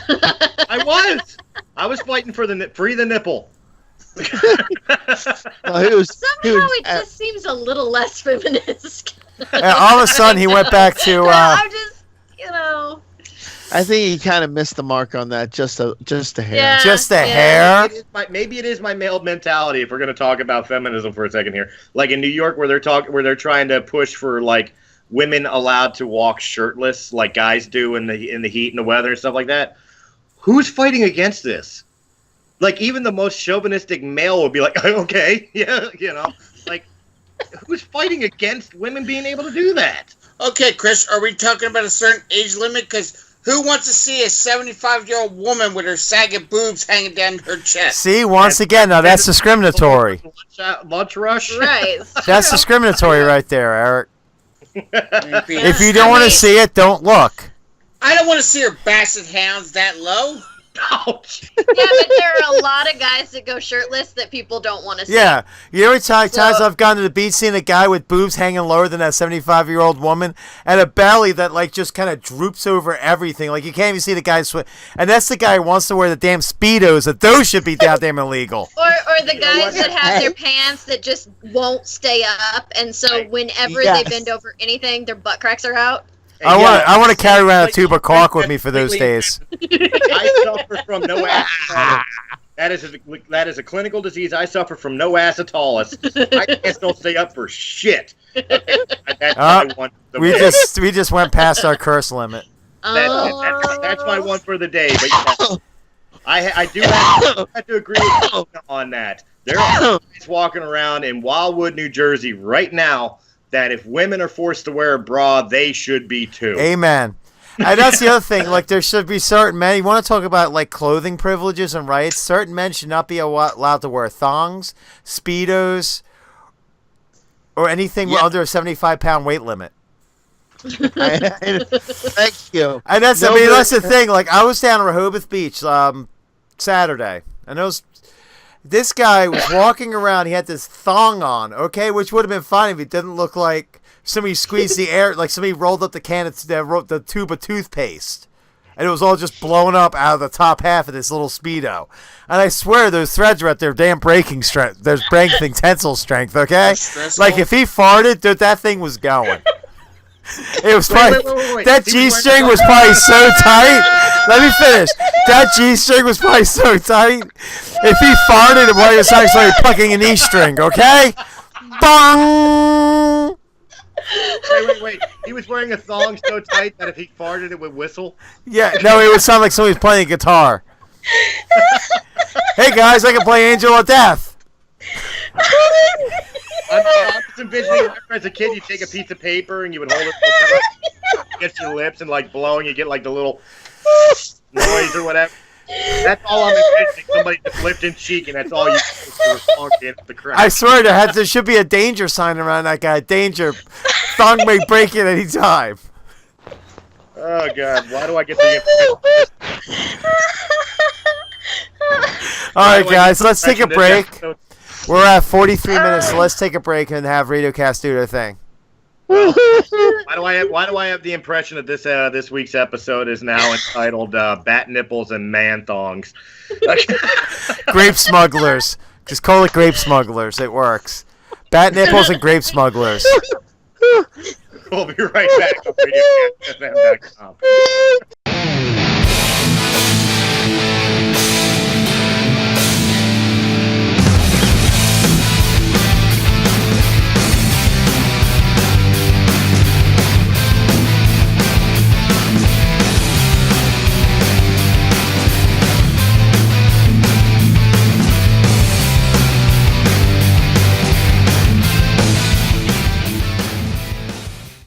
I was fighting for free the nipple. Somehow it just seems a little less feminist. And all of a sudden, he went back to. I'm just, I think he kind of missed the mark on that. Just a hair. Yeah, just a hair. Maybe it is my male mentality. If we're going to talk about feminism for a second here, like in New York, where they're trying to push for like women allowed to walk shirtless, like guys do in the heat and the weather and stuff like that. Who's fighting against this? Like even the most chauvinistic male would be like, okay, yeah, like who's fighting against women being able to do that? Okay, Chris, are we talking about a certain age limit? Because who wants to see a 75-year-old woman with her sagging boobs hanging down her chest? See, once again, now that's discriminatory. Lunch rush? Right. That's discriminatory right there, Eric. If you I don't want to see it, don't look. I don't want to see her basset hounds that low. Ouch. Yeah, but there are a lot of guys that go shirtless that people don't want to see. Yeah. You know how many times I've gone to the beach seeing a guy with boobs hanging lower than that 75-year-old woman and a belly that like just kind of droops over everything. Like you can't even see the guy sweat. And that's the guy who wants to wear the damn Speedos. That those should be goddamn illegal. Or the guys that have their pants that just won't stay up, and so whenever they bend over anything, their butt cracks are out. I want to carry around a tube of caulk with me for those days. I suffer from no ass. That is a clinical disease. I suffer from no ass at all. I can't still stay up for shit. That's my one. We just went past our curse limit. That's my one for the day. But I do have to agree with you on that. There are guys walking around in Wildwood, New Jersey right now that if women are forced to wear a bra, they should be too. Amen. And that's the other thing. Like, there should be certain men. You want to talk about, like, clothing privileges and rights? Certain men should not be allowed to wear thongs, Speedos, or anything under a 75-pound weight limit. Thank you. And that's the thing. Like, I was down at Rehoboth Beach Saturday, and this guy was walking around. He had this thong on, okay, which would have been fine if it didn't look like somebody squeezed the air, like somebody rolled up the the tube of toothpaste, and it was all just blown up out of the top half of this little Speedo. And I swear those threads were at their damn breaking strength. There's breaking tensile strength, okay? Like if he farted, dude, that thing was going. It was probably wait. That G-string was probably so tight. Let me finish. That G-string was probably so tight. If he farted, it was like plucking an E-string. Okay? Bong. Wait. He was wearing a thong so tight that if he farted, it would whistle. Yeah, no, it would sound like somebody was playing a guitar. Hey guys, I can play Angel of Death. I'm just envisioning as a kid, you take a piece of paper and you would hold it against your lips and like blowing, you get like the little noise or whatever. That's all I'm envisioning. Somebody just lifting cheek, and that's all you do the crowd. I swear there should be a danger sign around that guy. Danger. Thong may break at any time. Oh God! Why do I get the impression? All right, guys, let's take a break. We're at 43 minutes, so let's take a break and have RadioCast do their thing. Why do I have the impression that this week's episode is now entitled "Bat Nipples and Man Thongs"? Grape Smugglers. Just call it Grape Smugglers. It works. Bat Nipples and Grape Smugglers. We'll be right back on RadioCastFM.com.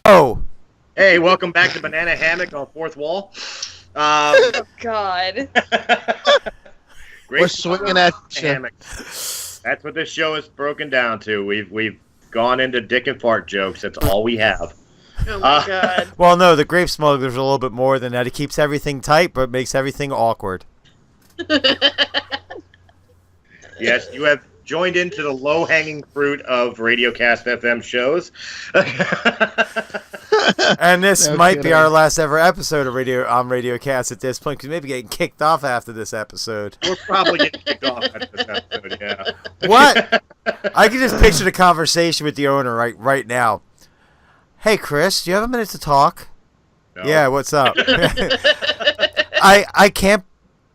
Oh. Hey, welcome back to Banana Hammock on Fourth Wall. Oh, God. We're swinging at you. Hammock. That's what this show is broken down to. We've gone into dick and fart jokes. That's all we have. Oh, my God. Well, no, the Grape Smugglers are a little bit more than that. It keeps everything tight, but makes everything awkward. Yes, you have joined into the low-hanging fruit of RadioCast FM shows. And this might be our last ever episode of Radio Cast at this point, because maybe getting kicked off after this episode. We're probably getting kicked off after this episode, yeah. What? I can just picture the conversation with the owner right now. Hey, Chris, do you have a minute to talk? No. Yeah, what's up? I can't...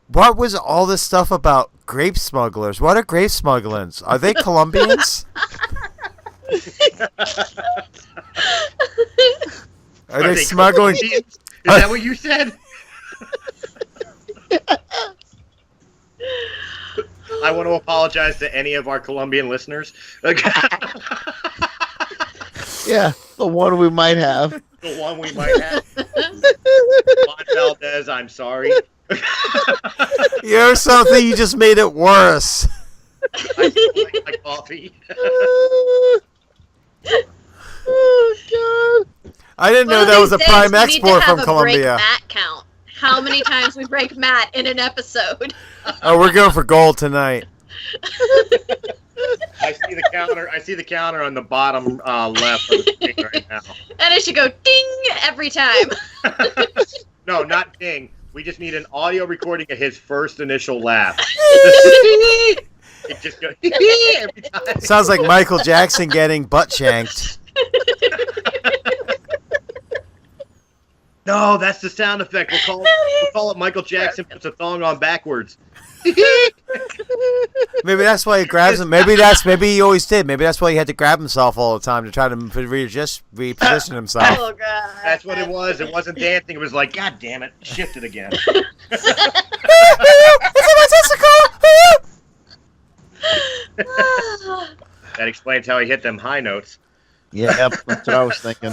What was all this stuff about grape smugglers? What are grape smugglers? Are they Colombians? Are they smuggling? Is that what you said? I want to apologize to any of our Colombian listeners. Yeah, the one we might have. The one we might have. Juan Valdez, I'm sorry. You're something, you just made it worse. I like my coffee. Oh, God. I didn't know that was a prime export from Colombia. Break Matt count. How many times we break Matt in an episode? Oh, we're going for gold tonight. I see the counter on the bottom left of the screen right now. And it should go ding every time. No, not ding. We just need an audio recording of his first initial laugh. It just goes every time. Sounds like Michael Jackson getting butt shanked. No, that's the sound effect. We'll call it Michael Jackson puts a thong on backwards. Maybe that's why he grabs him. Maybe he always did. Maybe that's why he had to grab himself all the time to try to reposition himself. Oh, God. That's what it was. It wasn't dancing. It was like, God damn it, shifted again. That explains how he hit them high notes. Yep, that's what I was thinking.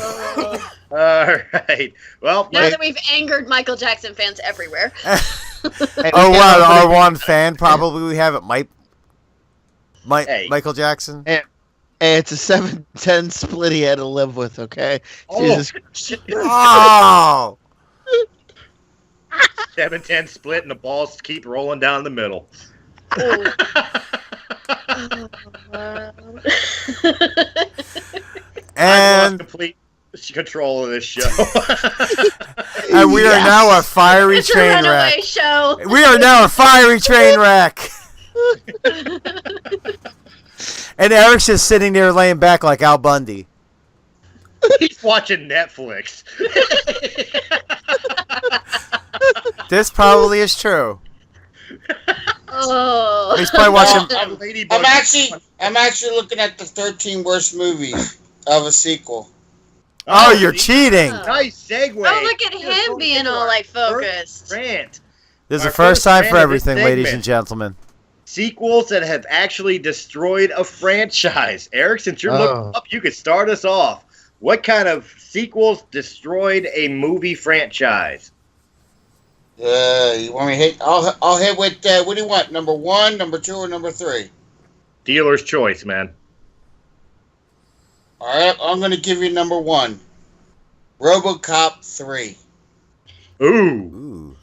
All right. Well, now that we've angered Michael Jackson fans everywhere. Oh, wow. Our one fan probably we have it. Michael Jackson. Hey, it's a 7-10 split he had to live with, okay? Jesus. Oh! 7-10 split and the balls keep rolling down the middle. Oh. Oh, wow. I lost complete control of this show. And we are now a fiery train wreck. Show. We are now a fiery train wreck. And Eric's just sitting there laying back like Al Bundy. He's watching Netflix. This probably is true. Oh. He's probably watching. I'm actually looking at the 13 worst movies of a sequel. Oh, you're cheating. Nice segue. Oh, look at him being all like focused. Rant. There's a first time for everything, ladies and gentlemen. Sequels that have actually destroyed a franchise. Eric, since you're looking up, you could start us off. What kind of sequels destroyed a movie franchise? You want me to hit? I'll hit with, what do you want? Number 1, number 2, or number 3? Dealer's choice, man. All right, I'm going to give you number 1. RoboCop 3. Ooh.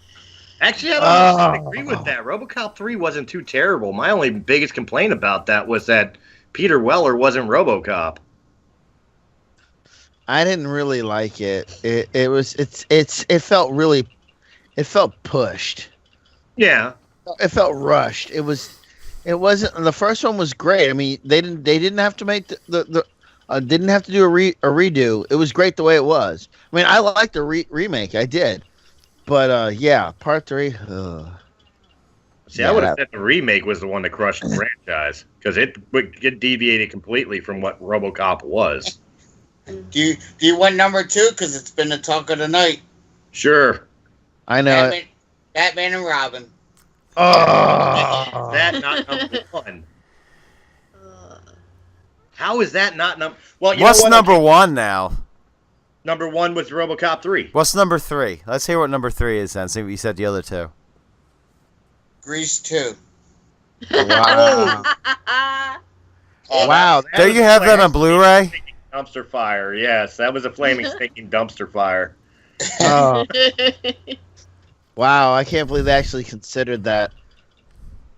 Actually, I don't agree with that. RoboCop 3 wasn't too terrible. My only biggest complaint about that was that Peter Weller wasn't RoboCop. I didn't really like it. It felt pushed. Yeah. It felt rushed. It wasn't. The first one was great. I mean, they didn't have to make didn't have to do a redo. It was great the way it was. I mean, I liked the remake. I did. But yeah, part 3. See, I would have said the remake was the one that crushed the franchise because it deviated completely from what RoboCop was. Do you want number 2? Because it's been the talk of the night. Sure. I know. Batman and Robin. Oh, that not number 1. How is that not number? Well, what's number 1 now? Number 1 was RoboCop 3. What's number 3? Let's hear what number 3 is then. See what you said the other 2. Grease 2. Wow. Wow. There you have that on Blu-ray? Dumpster fire. Yes, that was a flaming, stinking dumpster fire. Oh. Wow, I can't believe they actually considered that.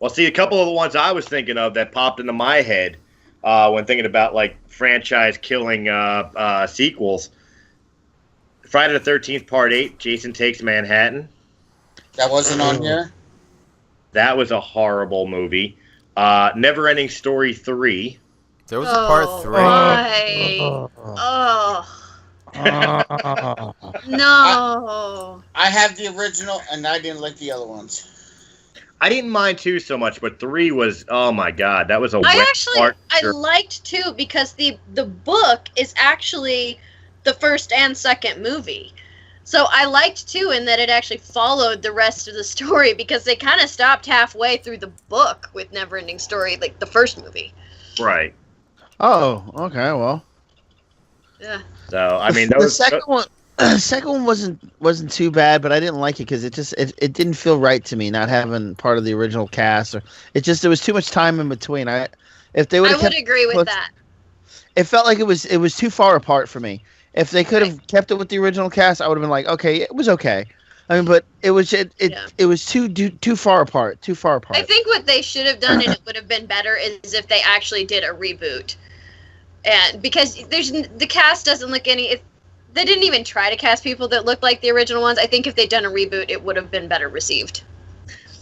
Well, see, a couple of the ones I was thinking of that popped into my head when thinking about like franchise killing sequels. Friday the 13th, Part 8, Jason Takes Manhattan. That wasn't on here? That was a horrible movie. Neverending Story 3. There was a Part 3. Why? No. I have the original, and I didn't like the other ones. I didn't mind 2 so much, but 3 was, oh my god, that was a I liked 2 because the book is actually the first and second movie. So I liked 2 in that it actually followed the rest of the story because they kind of stopped halfway through the book with Neverending Story, like the first movie. Right. Oh, okay, well. Yeah. So, I mean, the second one wasn't too bad, but I didn't like it because it didn't feel right to me not having part of the original cast, or there was too much time in between. I would agree with that. It felt like it was too far apart for me. If they could have kept it with the original cast, I would have been like, okay, it was okay. I mean, but it was too far apart. Too far apart. I think what they should have done, and it would have been better, is if they actually did a reboot, and because the cast doesn't look any. They didn't even try to cast people that looked like the original ones. I think if they'd done a reboot, it would have been better received.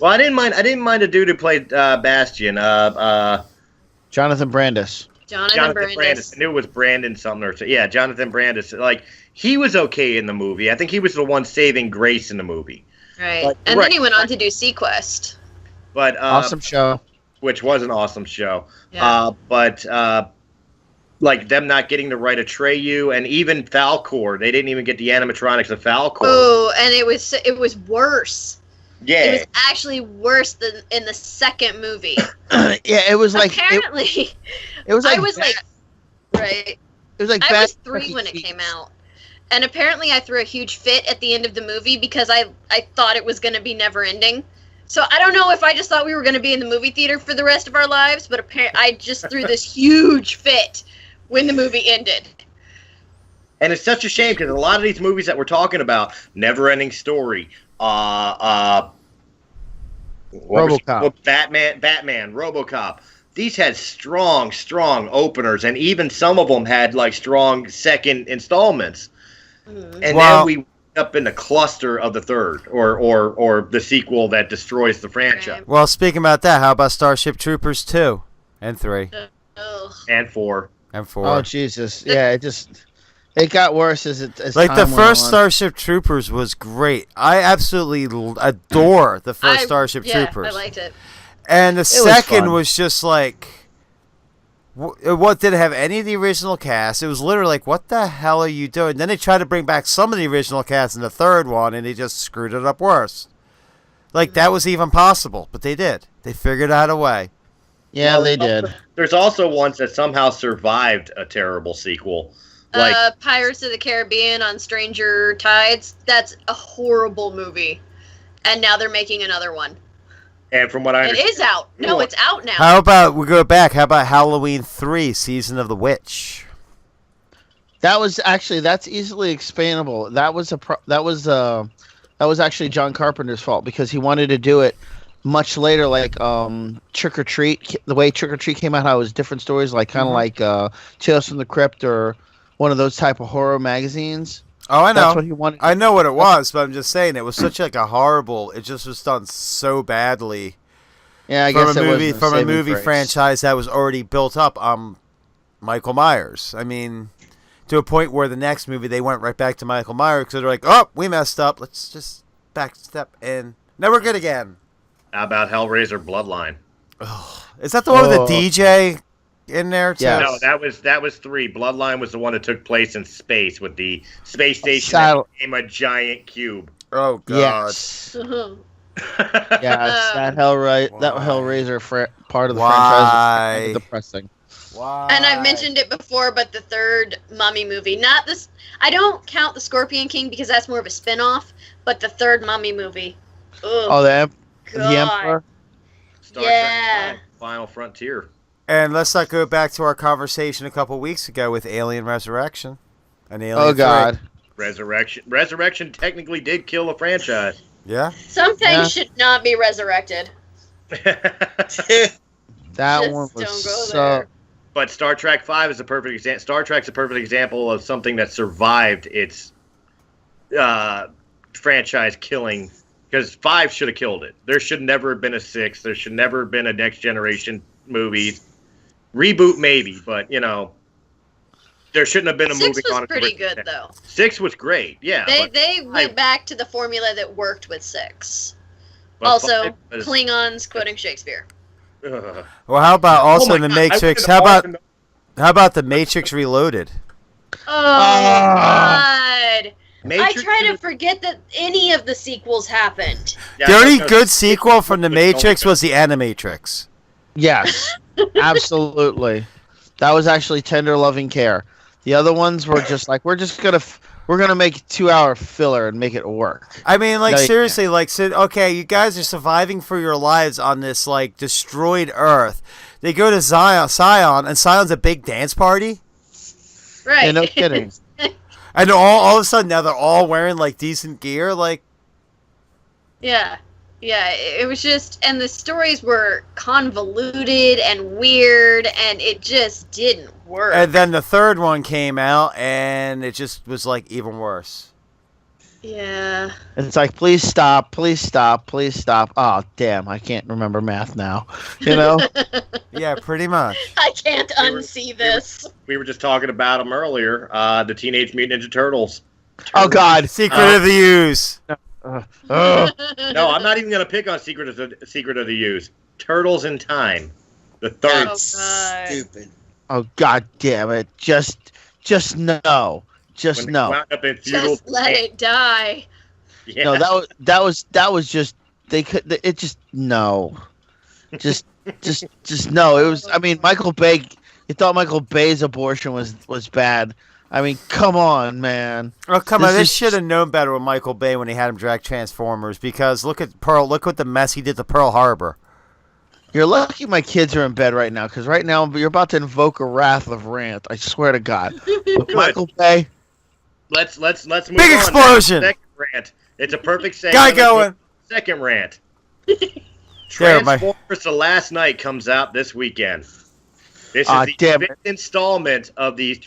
Well, I didn't mind the dude who played Bastion. Jonathan Brandis. Jonathan Brandis. I knew it was Brandon something or so. Yeah, Jonathan Brandis. Like, he was okay in the movie. I think he was the one saving grace in the movie. Right. Then he went on to do Sequest. But awesome show. Which was an awesome show. Yeah. But like them not getting to write Atreyu and even Falcor, they didn't even get the animatronics of Falcor. Oh, and it was worse. Yeah. It was actually worse than in the second movie. Yeah, it was like apparently. It was like I was like, right. It was like I was 3 when it came out, and apparently I threw a huge fit at the end of the movie because I thought it was going to be never ending. So I don't know if I just thought we were going to be in the movie theater for the rest of our lives, but I just threw this huge fit when the movie ended. And it's such a shame because a lot of these movies that we're talking about, Neverending Story, RoboCop, Batman, RoboCop. These had strong openers, and even some of them had like strong second installments. And then we up in the cluster of the third, or the sequel that destroys the franchise. Well, speaking about that, how about Starship Troopers 2 and 3 and 4 and 4? Oh Jesus! Yeah, it got worse as like time the went first on. Starship Troopers was great. I absolutely adore the first Starship Troopers. I liked it. And the second was just like, what did it have any of the original cast? It was literally like, what the hell are you doing? Then they tried to bring back some of the original cast in the third one, and they just screwed it up worse. Like, that was even possible, but they did. They figured out a way. Yeah, they did. There's also ones that somehow survived a terrible sequel. Like Pirates of the Caribbean on Stranger Tides. That's a horrible movie. And now they're making another one. And from what I understand, it is out. No, it's out now. How about we go back? How about Halloween 3, Season of the Witch? That's easily expandable. That was actually John Carpenter's fault because he wanted to do it much later, like Trick or Treat. The way Trick or Treat came out, how it was different stories, like kind of like Tales from the Crypt or one of those type of horror magazines. Oh, I know. That's what he wanted. I know what it was, but I'm just saying it was such like a horrible. It just was done so badly. Yeah, I guess from a movie franchise that was already built up. Michael Myers. I mean, to a point where the next movie they went right back to Michael Myers because they're like, oh, we messed up. Let's just backstep and never good again. How about Hellraiser Bloodline? Oh, is that the one with the DJ in there too? Yes. No, that was 3. Bloodline was the one that took place in space with the space station that became a giant cube. Oh God! Yes. That Hellraiser part of the franchise was depressing. Why? And I've mentioned it before, but the third Mummy movie, not this. I don't count the Scorpion King because that's more of a spin-off, but the third Mummy movie. Ugh. Oh, the Emperor. Star Trek Final Frontier. And let's not go back to our conversation a couple weeks ago with Alien Resurrection. Alien 3. Resurrection technically did kill a franchise. Yeah. Some things should not be resurrected. That Just one was don't go so. there. But Star Trek 5 is a perfect example. Star Trek's a perfect example of something that survived its franchise killing, because 5 should have killed it. There should never have been a 6. There should never have been a Next Generation movie. Reboot maybe, but there shouldn't have been a movie on it. 6 was pretty good though. 6 was great, yeah. They went back to the formula that worked with 6. Also, Klingons quoting Shakespeare. Well, how about also the Matrix? How about the Matrix Reloaded? Oh God! Matrix I try to forget that any of the sequels happened. Yeah, the only good sequel from the Matrix was the Animatrix. Yes, absolutely. That was actually tender, loving care. The other ones were just like we're gonna make a 2-hour filler and make it work. I mean, like seriously, okay, you guys are surviving for your lives on this like destroyed Earth. They go to Scion, and Scion's a big dance party. Right. Yeah, no kidding. And all of a sudden now they're all wearing like decent gear, like. Yeah. Yeah, it was just, and the stories were convoluted and weird, and it just didn't work. And then the third one came out, and it just was like even worse. Yeah. And it's like, please stop, please stop, please stop. Oh, damn, I can't remember math now. You know? Yeah, pretty much. I can't unsee this. We were just talking about them earlier. The Teenage Mutant Ninja Turtles. Oh, God. Secret of the Use. No, I'm not even gonna pick on Secret of the Use. Turtles in Time, the third. That's stupid. Oh God damn it! Just no, just no. Just let it die. Yeah. No, that was just they could. It just no, just no. It was. I mean, Michael Bay. You thought Michael Bay's abortion was bad. I mean, come on, man. Oh, come on. They should have known better with Michael Bay when he had him direct Transformers, because look what the mess he did to Pearl Harbor. You're lucky my kids are in bed right now, because right now you're about to invoke a wrath of rant. I swear to God. Michael Bay. Let's move on. Big explosion. Second rant. It's a perfect segue. Guy going. Second rant. Transformers: The Last Night comes out this weekend. This is the 5th installment of the the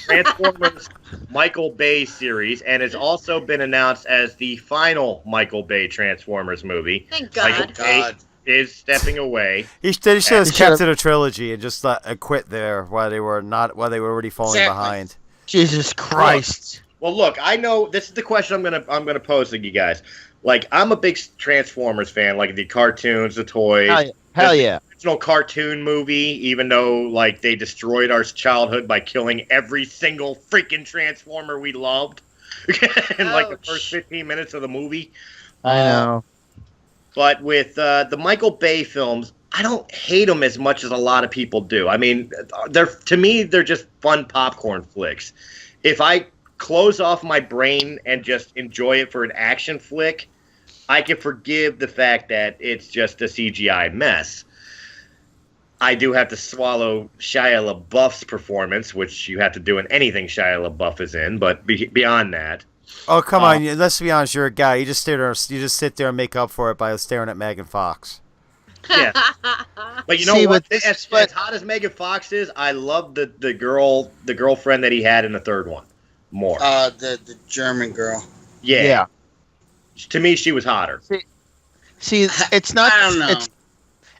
Transformers Michael Bay series, and has also been announced as the final Michael Bay Transformers movie. Thank God. Michael Bay is stepping away. They should have kept it a trilogy and just quit there while they were already falling behind. Jesus Christ. Well, look, I know this is the question I'm gonna pose to you guys. Like, I'm a big Transformers fan, like the cartoons, the toys. Hell yeah. Original cartoon movie, even though like they destroyed our childhood by killing every single freaking Transformer we loved in like the first 15 minutes of the movie. I know. But with the Michael Bay films, I don't hate them as much as a lot of people do. I mean, to me they're just fun popcorn flicks. If I close off my brain and just enjoy it for an action flick, I can forgive the fact that it's just a CGI mess. I do have to swallow Shia LaBeouf's performance, which you have to do in anything Shia LaBeouf is in, but beyond that. Oh, come on. Let's be honest. You're a guy. You just sit there and make up for it by staring at Megan Fox. Yeah. But you know what? As hot as Megan Fox is, I love the girlfriend that he had in the third one more. The German girl. Yeah. To me, she was hotter. See, it's not. I don't know.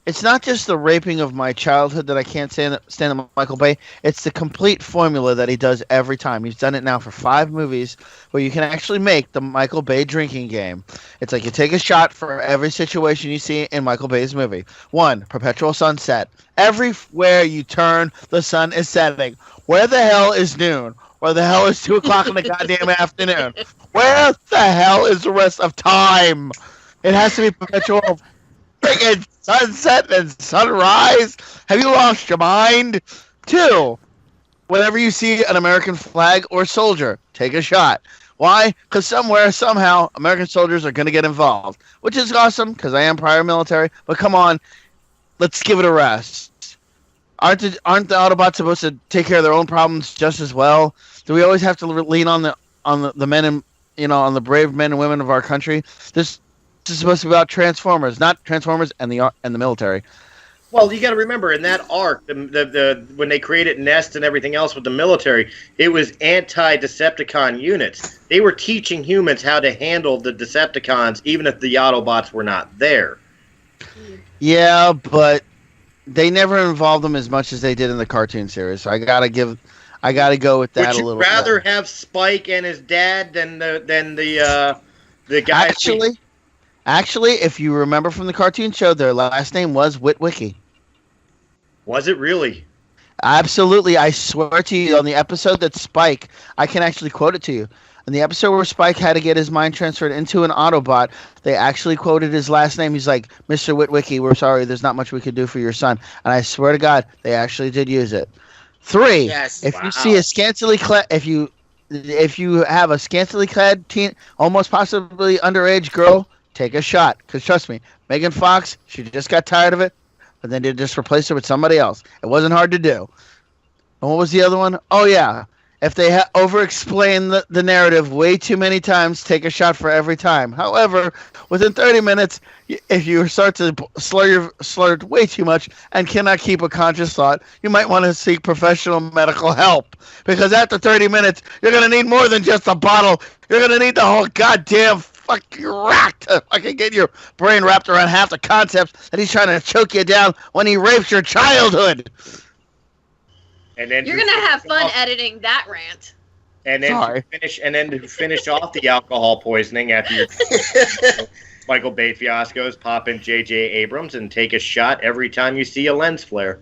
It's not just the raping of my childhood that I can't stand Michael Bay. It's the complete formula that he does every time. He's done it now for 5 movies where you can actually make the Michael Bay drinking game. It's like you take a shot for every situation you see in Michael Bay's movie. 1, perpetual sunset. Everywhere you turn, the sun is setting. Where the hell is noon? Where the hell is 2 o'clock in the goddamn afternoon? Where the hell is the rest of time? It has to be perpetual friggin' sunset and sunrise. Have you lost your mind? 2, whenever you see an American flag or soldier, take a shot. Why? Because somewhere, somehow, American soldiers are going to get involved, which is awesome because I am prior military. But come on, let's give it a rest. Aren't the Autobots supposed to take care of their own problems just as well? Do we always have to lean on the men and on the brave men and women of our country? This is supposed to be about Transformers, not Transformers and the military. Well, you got to remember in that arc, the when they created Nest and everything else with the military, it was anti-Decepticon units. They were teaching humans how to handle the Decepticons, even if the Autobots were not there. Yeah, but they never involved them as much as they did in the cartoon series. So I gotta go with that a little. Would you rather have Spike and his dad than the guy? Actually, if you remember from the cartoon show, their last name was Witwicky. Was it really? Absolutely. I swear to you, on the episode that Spike, I can actually quote it to you. In the episode where Spike had to get his mind transferred into an Autobot, they actually quoted his last name. He's like, Mr. Witwicky, we're sorry, there's not much we could do for your son. And I swear to God, they actually did use it. 3, Yes. if you see a scantily clad, if you have a scantily clad teen, almost possibly underage girl, take a shot. Because trust me, Megan Fox, she just got tired of it. But then they just replaced her with somebody else. It wasn't hard to do. And what was the other one? Oh, yeah. If they over-explain the narrative way too many times, take a shot for every time. However, within 30 minutes, if you start to slur way too much and cannot keep a conscious thought, you might want to seek professional medical help. Because after 30 minutes, you're going to need more than just a bottle. You're going to need the whole goddamn fucking rack to fucking get your brain wrapped around half the concepts that he's trying to choke you down when he rapes your childhood. And then you're gonna have fun editing that rant. And then to finish off the alcohol poisoning after your Michael Bay fiascos, pop in J.J. Abrams and take a shot every time you see a lens flare.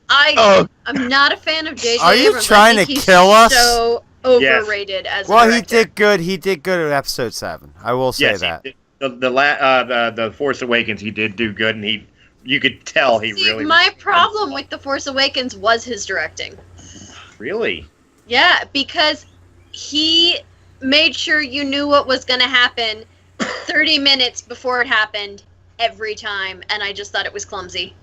I'm not a fan of J.J. Are you Abrams. trying to kill us? So overrated as a well, director. he did good. He did good at episode 7. I will say that. The Force Awakens, he did do good, and you could tell he really. My problem with The Force Awakens was his directing. Really? Yeah, because he made sure you knew what was going to happen 30 minutes before it happened every time, and I just thought it was clumsy.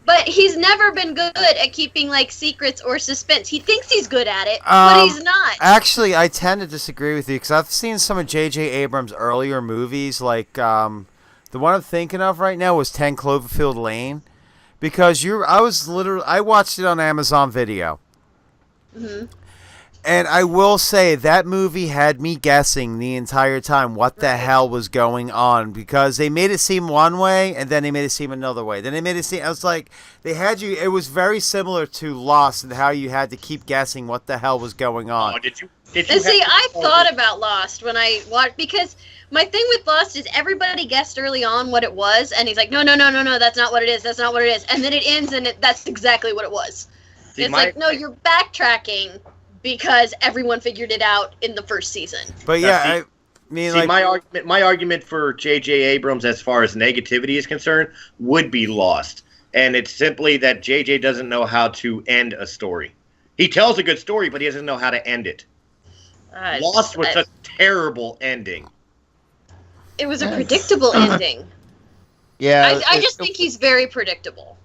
But he's never been good at keeping secrets or suspense. He thinks he's good at it, but he's not. Actually, I tend to disagree with you because I've seen some of J.J. Abrams' earlier movies, the one I'm thinking of right now was 10 Cloverfield Lane, because I watched it on Amazon Video. Mm-hmm. And I will say that movie had me guessing the entire time what the hell was going on, because they made it seem one way and then they made it seem another way. Then they made it seem, I was like, it was very similar to Lost and how you had to keep guessing what the hell was going on. Oh, did you see, I thought about Lost when I watched, because my thing with Lost is everybody guessed early on what it was, and he's like, no, that's not what it is, that's not what it is. And then it ends and that's exactly what it was. See, it's no, you're backtracking because everyone figured it out in the first season. But yeah, my argument for J.J. Abrams as far as negativity is concerned would be Lost. And it's simply that J.J. doesn't know how to end a story. He tells a good story, but he doesn't know how to end it. Lost was a terrible ending. It was a predictable ending. Yeah. I just think he's very predictable.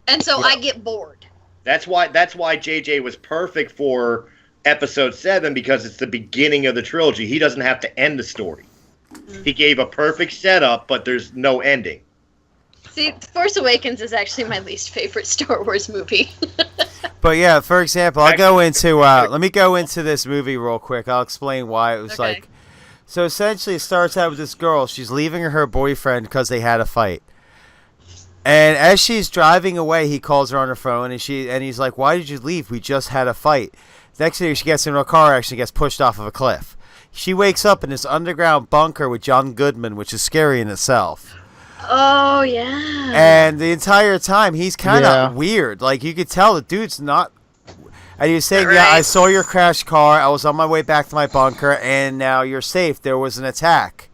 And so I get bored. That's why JJ was perfect for episode 7, because it's the beginning of the trilogy. He doesn't have to end the story. Mm-hmm. He gave a perfect setup, but there's no ending. See, Force Awakens is actually my least favorite Star Wars movie. But yeah, for example, let me go into this movie real quick. I'll explain why it was okay. So essentially it starts out with this girl. She's leaving her boyfriend because they had a fight. And as she's driving away, he calls her on her phone, and he's like, "Why did you leave? We just had a fight." Next thing, she gets into a car accident, gets pushed off of a cliff. She wakes up in this underground bunker with John Goodman, which is scary in itself. Oh, yeah. And the entire time, he's kind of weird. You could tell the dude's not... And he was saying, I saw your crashed car. I was on my way back to my bunker, and now you're safe. There was an attack.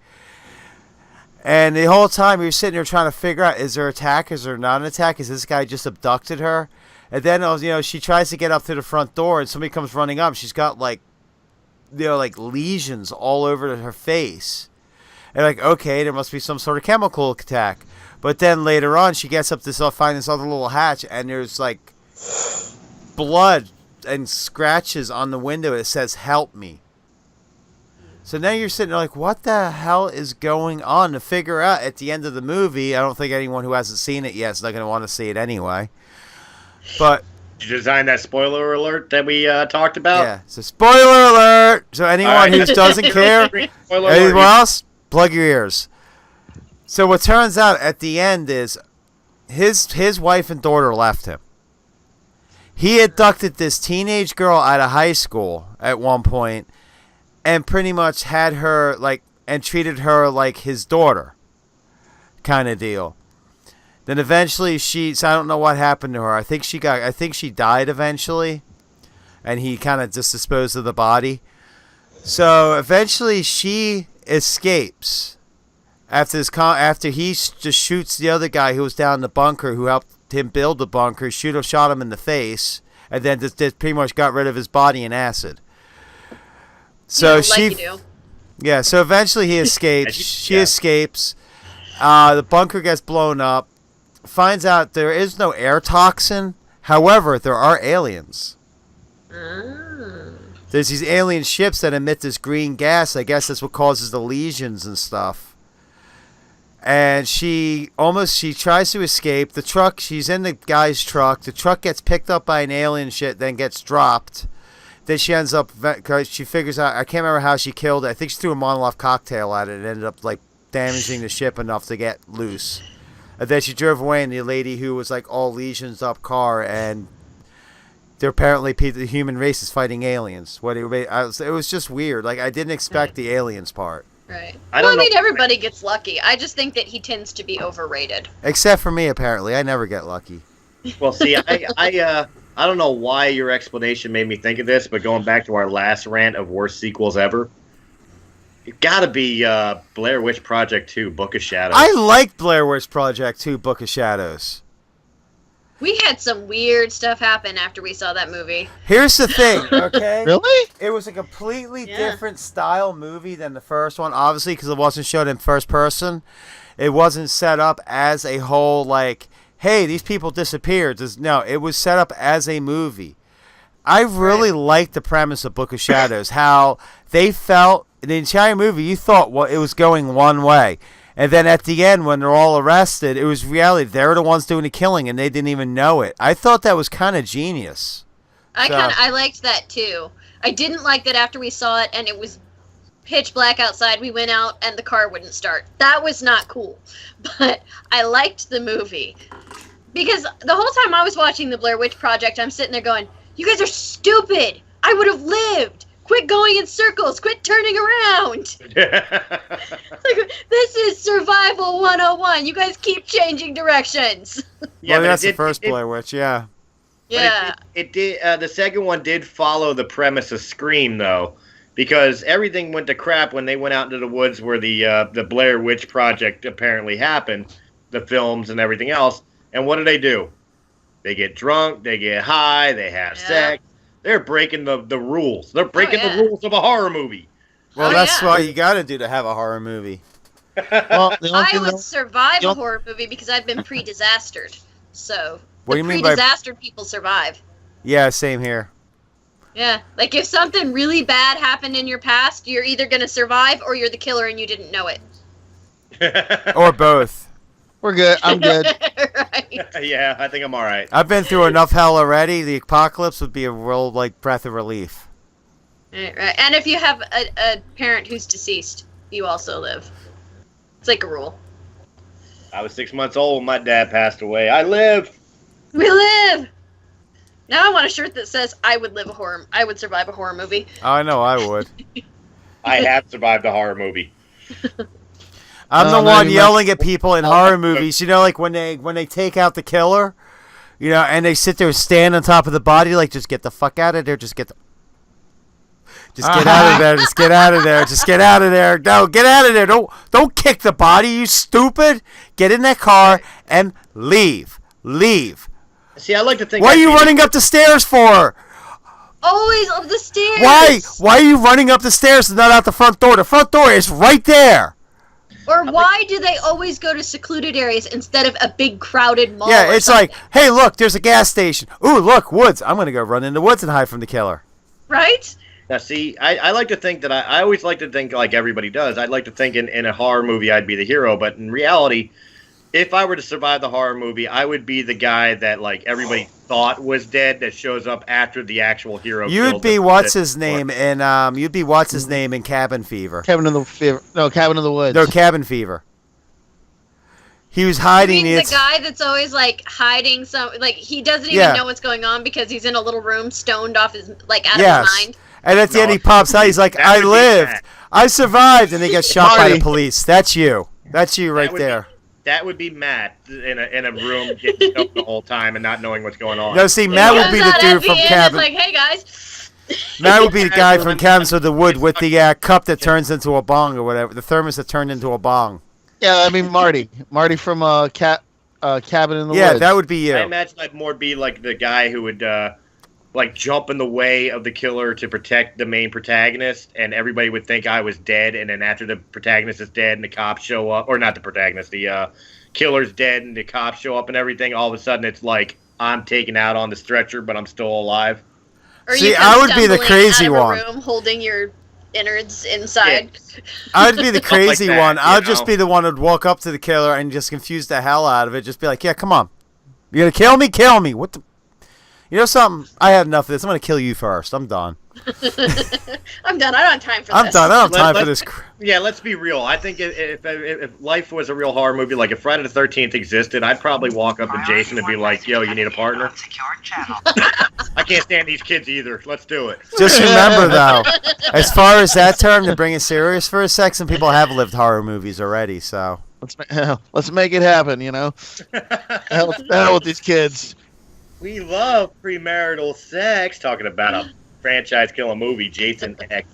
And the whole time, he was sitting there trying to figure out, is there an attack? Is there not an attack? Is this guy just abducted her? And then, she tries to get up to the front door, and somebody comes running up. She's got, lesions all over her face. And okay, there must be some sort of chemical attack. But then later on, she gets up to find this other little hatch, and there's, blood and scratches on the window. It says, "Help me." So now you're sitting there like, what the hell is going on? To figure out at the end of the movie, I don't think anyone who hasn't seen it yet is not going to want to see it anyway. But did you design that spoiler alert that we talked about? yeah, so spoiler alert. So anyone who doesn't care, anyone else, plug your ears. So what turns out at the end is his wife and daughter left him. He abducted this teenage girl out of high school at one point and pretty much had her like and treated her like his daughter kind of deal. Then eventually so I don't know what happened to her. I think she died eventually, and he kind of just disposed of the body. So eventually she escapes after he just shoots the other guy who was down in the bunker who helped him build the bunker, shot him in the face, and then just pretty much got rid of his body in acid. So yeah. So eventually he escapes. She escapes. The bunker gets blown up. Finds out there is no air toxin. However, there are aliens. There's these alien ships that emit this green gas. I guess that's what causes the lesions and stuff. And she tries to escape. The truck, she's in the guy's truck. The truck gets picked up by an alien ship, then gets dropped. Then she ends up, because she figures out, I can't remember how she killed it. I think she threw a Molotov cocktail at it and ended up like damaging the ship enough to get loose. And then she drove away in the lady who was like all lesions up car, and they're apparently the human race is fighting aliens. It was just weird. Like I didn't expect the aliens part. Right. I mean, everybody gets lucky. I just think that he tends to be overrated. Except for me, apparently. I never get lucky. Well, see, I don't know why your explanation made me think of this, but going back to our last rant of worst sequels ever, it gotta be Blair Witch Project 2, Book of Shadows. I like Blair Witch Project 2, Book of Shadows. We had some weird stuff happen after we saw that movie. Here's the thing, okay? Really? It was a completely different style movie than the first one, obviously, because it wasn't shown in first person. It wasn't set up as a whole, like, hey, these people disappeared. No, it was set up as a movie. I really liked the premise of Book of Shadows, how they felt, in the entire movie, you thought it was going one way. And then at the end, when they're all arrested, it was reality. They were the ones doing the killing, and they didn't even know it. I thought that was kind of genius. I liked that, too. I didn't like that after we saw it, and it was pitch black outside. We went out, and the car wouldn't start. That was not cool. But I liked the movie. Because the whole time I was watching the Blair Witch Project, I'm sitting there going, you guys are stupid. I would have lived. Quit going in circles. Quit turning around. Like, this is survival 101. You guys keep changing directions. Yeah, well, that's the first Blair Witch, yeah. Yeah. It did. The second one did follow the premise of Scream, though, because everything went to crap when they went out into the woods where the Blair Witch Project apparently happened, the films and everything else. And what do? They get drunk, they get high, they have sex. They're breaking the rules. They're breaking the rules of a horror movie. Well, that's what you got to do to have a horror movie. Well, I would survive a horror movie because I've been pre-disastered. So, what do you mean by pre-disastered people survive? Yeah, same here. Yeah, like if something really bad happened in your past, you're either going to survive or you're the killer and you didn't know it. Or both. We're good. I'm good. Right. Yeah, I think I'm all right. I've been through enough hell already. The apocalypse would be a real breath of relief. Right. And if you have a parent who's deceased, you also live. It's like a rule. I was 6 months old when my dad passed away. I live. We live. Now I want a shirt that says I would survive a horror movie. Oh, I know I would. I have survived a horror movie. I'm the one yelling at people in horror movies. You know, like when they take out the killer, you know, and they sit there and stand on top of the body, like, just get the fuck out of there. Just get out of there. Just get out of there. Just get out of there. No, get out of there. Don't kick the body, you stupid. Get in that car and leave. Leave. See, I like to think. What are you running up the stairs for? Always up the stairs. Why are you running up the stairs and not out the front door? The front door is right there. Or why do they always go to secluded areas instead of a big crowded mall? Yeah, it's like, hey, look, there's a gas station. Ooh, look, woods. I'm going to go run in the woods and hide from the killer. Right? Now, see, I like to think that I always like to think like everybody does. I'd like to think in a horror movie I'd be the hero, but in reality, if I were to survive the horror movie, I would be the guy that like everybody thought was dead that shows up after the actual hero. You'd be what's his name in Cabin Fever. Cabin in the Woods. No, Cabin Fever. He was hiding the guy that's always like hiding he doesn't even know what's going on because he's in a little room stoned off his out of his mind. And at the end he pops out, he's like, I lived. I survived, and he gets shot by the police. That's you. That's you right there. That would be Matt in a room getting stoned the whole time and not knowing what's going on. No, see, Matt would be the dude from Cabin. It's like, hey guys. Matt would be the guy from Cabins of the Wood with the cup that turns into a bong or whatever, the thermos that turned into a bong. Yeah, I mean Marty from Cabin in the Woods. Yeah, that would be you. I imagine I'd more be like the guy who would like jump in the way of the killer to protect the main protagonist, and everybody would think I was dead. And then after the protagonist is dead and the cops show up, or not the protagonist, the killer's dead and the cops show up and everything, all of a sudden it's like I'm taken out on the stretcher, but I'm still alive. Or see, I would be the crazy one, room holding your innards inside. Yeah. I would be the crazy one. I'll just be the one who'd walk up to the killer and just confuse the hell out of it. Just be like, yeah, come on. You're going to kill me? Kill me. What the... You know something? I had enough of this. I'm going to kill you first. I'm done. I'm done. I don't have time for this. I'm done. I don't have time for this. Yeah, let's be real. I think if life was a real horror movie, like if Friday the 13th existed, I'd probably walk up to Jason and be like, yo, you need a partner? I can't stand these kids either. Let's do it. Just remember, though, as far as that term, to bring it serious for a sec, some people have lived horror movies already, so. Let's make it happen, you know? Hell with these kids. We love premarital sex. Talking about a franchise-killing movie, Jason X.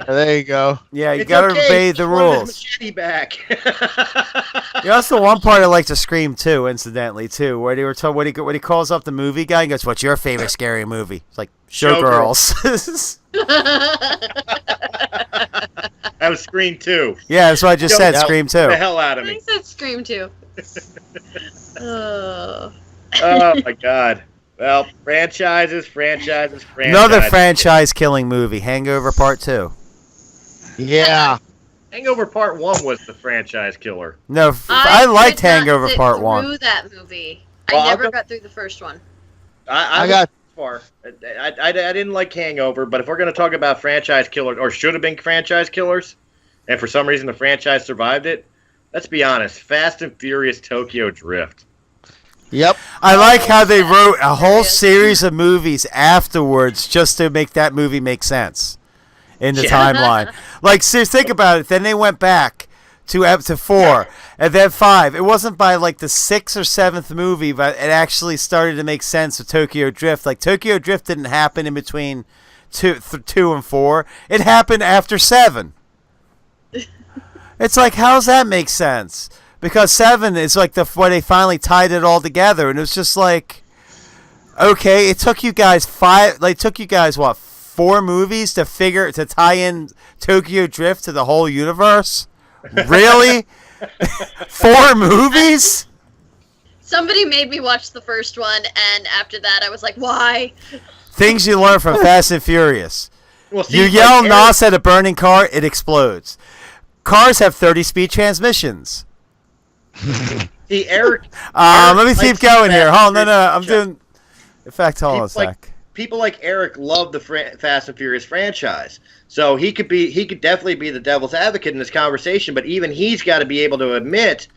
There you go. Yeah, you gotta obey the rules. Machete back. Yeah, that's the one part I like to Scream too, incidentally too, where they were told when he calls up the movie guy and goes, "What's your favorite scary movie?" It's like Showgirls. That was Scream 2. Yeah, that's what I just said. Scream 2. The hell out of me. I said Scream 2. Oh my God. Well, franchises. Another franchise-killing movie, Hangover Part 2. Yeah. Hangover Part 1 was the franchise killer. No, I liked Hangover Part 1. Through that movie. Well, I never got through the first one. I got far. I didn't like Hangover, but if we're going to talk about franchise killers, or should have been franchise killers, and for some reason the franchise survived it, let's be honest, Fast and Furious Tokyo Drift. Yep. I like how they wrote a whole series of movies afterwards just to make that movie make sense in the timeline. Like, seriously, think about it. Then they went back to 4, and then 5. It wasn't by like the 6th or 7th movie, but it actually started to make sense with Tokyo Drift. Like, Tokyo Drift didn't happen in between 2 and 4. It happened after 7. It's like, how does that make sense? Because 7 is like where they finally tied it all together, and it was just like, okay, it took you guys 4 movies to tie in Tokyo Drift to the whole universe? Really? 4 movies? Somebody made me watch the first one, and after that I was like, why? Things you learn from Fast and Furious. Well, see, you yell NOS at a burning car, it explodes. Cars have 30-speed transmissions. See, Eric. Let me keep going here. Hold on, no, I'm doing. In fact, hold on a sec. People like Eric love the Fast and Furious franchise, so he could definitely be the devil's advocate in this conversation. But even he's got to be able to admit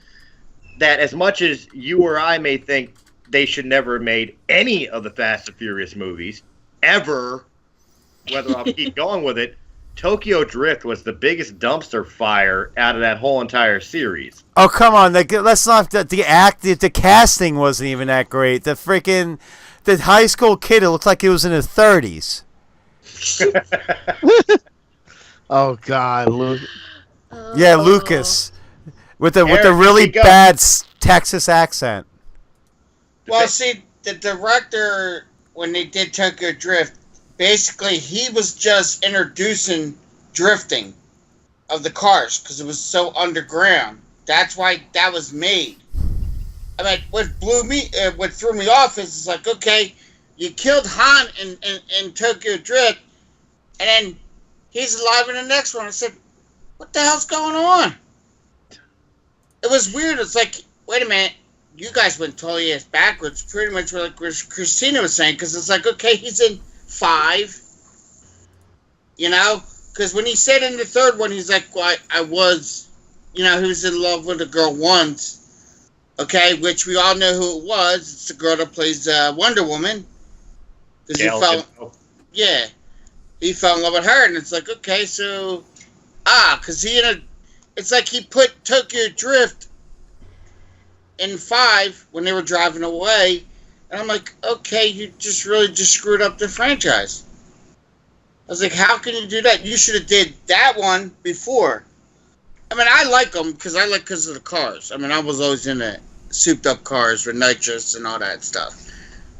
that as much as you or I may think they should never have made any of the Fast and Furious movies ever, whether I'll keep going with it. Tokyo Drift was the biggest dumpster fire out of that whole entire series. Oh, come on. Let's not... The casting wasn't even that great. The high school kid, it looked like he was in his 30s. Oh, God. Yeah, Lucas. With the really bad Texas accent. Well, see, the director, when they did Tokyo Drift, basically, he was just introducing drifting of the cars because it was so underground. That's why that was made. I mean, what threw me off is it's like, okay, you killed Han in Tokyo Drift, and then he's alive in the next one. I said, what the hell's going on? It was weird. It's like, wait a minute, you guys went totally ass backwards, pretty much like Christina was saying, because it's like, okay, he's in 5, you know? Because when he said in the third one, he's like, well, I was, he was in love with a girl once, okay, which we all know who it was. It's the girl that plays Wonder Woman. Because he fell in love with her, and it's like, okay, so, because it's like he put Tokyo Drift in 5 when they were driving away, and I'm like, okay, you just really just screwed up the franchise. I was like, how can you do that? You should have did that one before. I mean, I like them because of the cars. I mean, I was always into souped up cars with nitrous and all that stuff.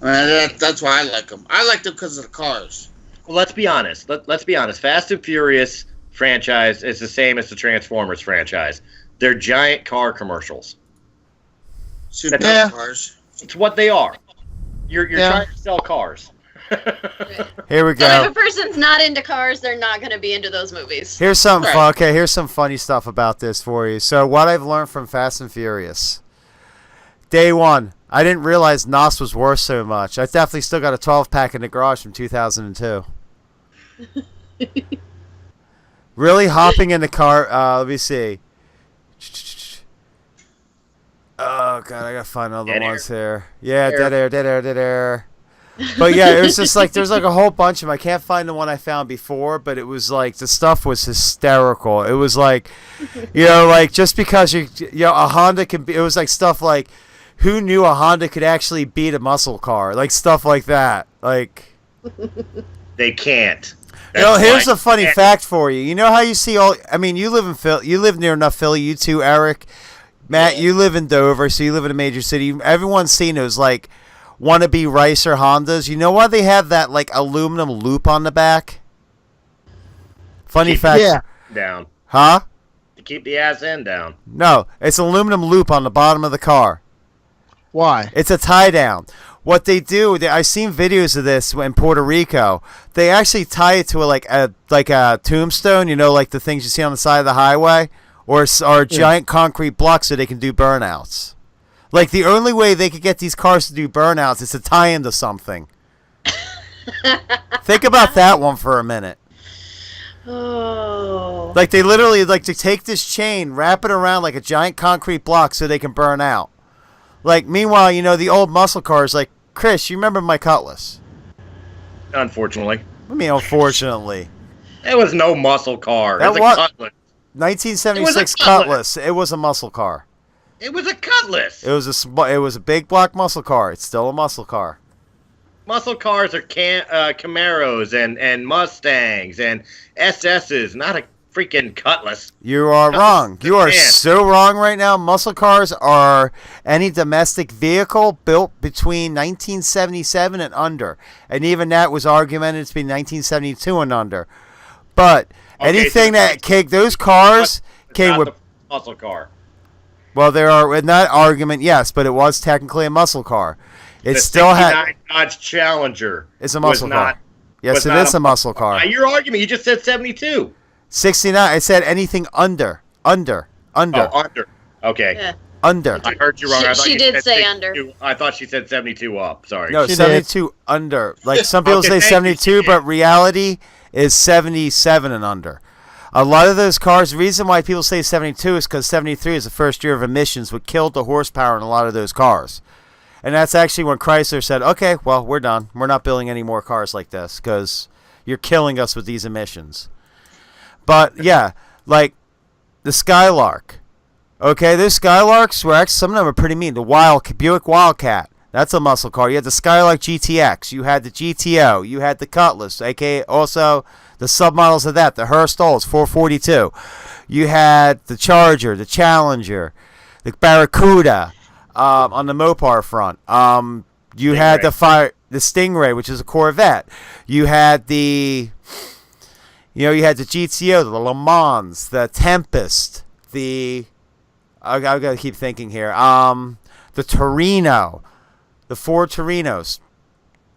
I mean, that's why I like them. I like them because of the cars. Well, let's be honest. Let's be honest. Fast and Furious franchise is the same as the Transformers franchise. They're giant car commercials. Souped up cars. It's what they are. You're trying to sell cars. Here we go. So if a person's not into cars, they're not going to be into those movies. Here's some here's some funny stuff about this for you. So what I've learned from Fast and Furious. Day 1, I didn't realize NOS was worth so much. I definitely still got a 12-pack in the garage from 2002. Really hopping in the car. Let me see. Oh, God, I got to find other ones here. Yeah, dead air. But yeah, it was just like there's like a whole bunch of them. I can't find the one I found before, but it was like the stuff was hysterical. It was like, like just because a Honda can be. It was like stuff like, who knew a Honda could actually beat a muscle car? Like stuff like that. Like they can't. Here's a funny fact for you. You know how you see all? I mean, you live in Philly. You live near enough Philly. You too, Eric. Matt, you live in Dover, so you live in a major city. Everyone's seen those like wannabe Ricer Hondas. You know why they have that like aluminum loop on the back? Funny fact. Yeah. Down. Huh? To keep the ass end down. No, it's aluminum loop on the bottom of the car. Why? It's a tie down. What they do, I've seen videos of this in Puerto Rico. They actually tie it to a tombstone. Like the things you see on the side of the highway, or a giant concrete block, so they can do burnouts. Like, the only way they could get these cars to do burnouts is to tie into something. Think about that one for a minute. Oh. Like, they literally, like, to take this chain, wrap it around like a giant concrete block so they can burn out. Like, meanwhile, the old muscle cars, like, Chris, you remember my Cutlass? Unfortunately. I mean, unfortunately. It was no muscle car. It was a Cutlass. 1976 Cutlass. It was a muscle car. It was a Cutlass. It was a big block muscle car. It's still a muscle car. Muscle cars are Camaros and Mustangs and SS's, not a freaking Cutlass. You are wrong. You are so wrong right now. Muscle cars are any domestic vehicle built between 1977 and under. And even that was argumented to be 1972 and under. But anything those cars came with muscle car. Well, there are in that argument, yes, but it was technically a muscle car. It still had Dodge Challenger. It's a muscle car. Yes, it is a muscle car. Your argument, you just said 72. 69. I said anything under. Oh, under. Okay. Yeah. Under. I heard you wrong. She did say under. I thought she said 72 up. Sorry. No, 72 under. Like some people say 72, but reality is 77 and under. A lot of those cars, the reason why people say 72 is because 73 is the first year of emissions, what killed the horsepower in a lot of those cars. And that's actually when Chrysler said, okay, well, we're done. We're not building any more cars like this because you're killing us with these emissions. But, yeah, like the Skylark. Okay, those Skylarks were actually, some of them are pretty mean. The Buick Wildcat, that's a muscle car. You had the Skylark GTX. You had the GTO. You had the Cutlass, a.k.a. also the submodels of that, the Hurst Olds 442. You had the Charger, the Challenger, the Barracuda on the Mopar front. You had the Stingray, which is a Corvette. You had the GTO, the Le Mans, the Tempest, I've got to keep thinking here. The Torino, the Ford Torinos.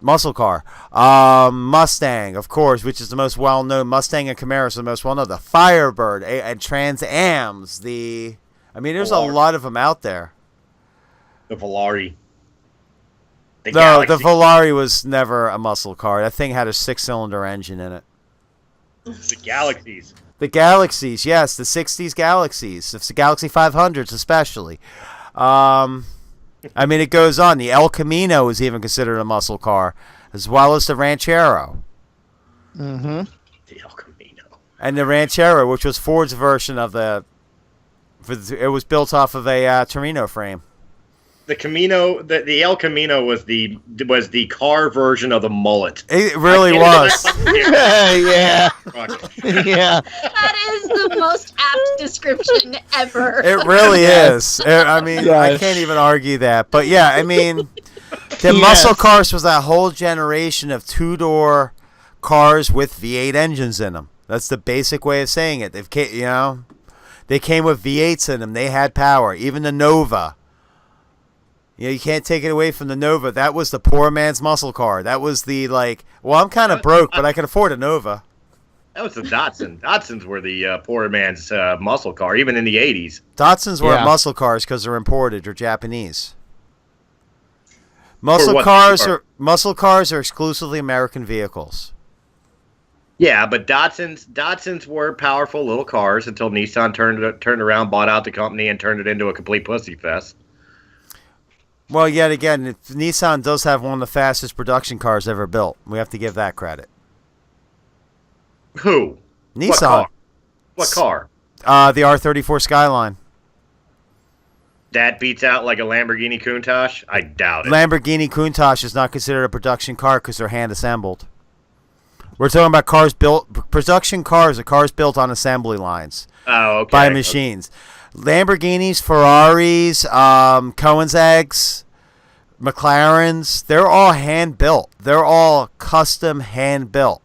muscle car. Mustang, of course, which is the most well-known. Mustang and Camaro are the most well-known. The Firebird and Trans Ams. There's a lot of them out there. The Volare. The Volare was never a muscle car. That thing had a 6-cylinder engine in it. The Galaxies. The Galaxies, yes, the 60s Galaxies. It's the Galaxy 500s especially. It goes on. The El Camino was even considered a muscle car, as well as the Ranchero. Mm-hmm. The El Camino. And the Ranchero, which was Ford's version of it was built off of a Torino frame. The Camino, the El Camino was the car version of the mullet. It really was. Yeah. Yeah. That is the most apt description ever. It really is. I can't even argue that. But yeah, the muscle cars was that whole generation of two-door cars with V8 engines in them. That's the basic way of saying it. They came with V8s in them. They had power. Even the Nova. You can't take it away from the Nova. That was the poor man's muscle car. That was the I'm kind of broke, but I can afford a Nova. That was the Datsun. Datsuns were the poor man's muscle car, even in the 80s. Datsuns weren't muscle cars because they're imported or Japanese. Muscle cars are exclusively American vehicles. Yeah, but Datsuns were powerful little cars until Nissan turned around, bought out the company, and turned it into a complete pussy fest. Well, yet again, Nissan does have one of the fastest production cars ever built. We have to give that credit. Who? Nissan. What car? The R34 Skyline. That beats out like a Lamborghini Countach? I doubt it. Lamborghini Countach is not considered a production car because they're hand assembled. We're talking about cars built. Production cars are cars built on assembly lines. Oh, okay. By machines. Okay. Lamborghinis, Ferraris, Koenigseggs, McLarens, they're all hand built. They're all custom hand built.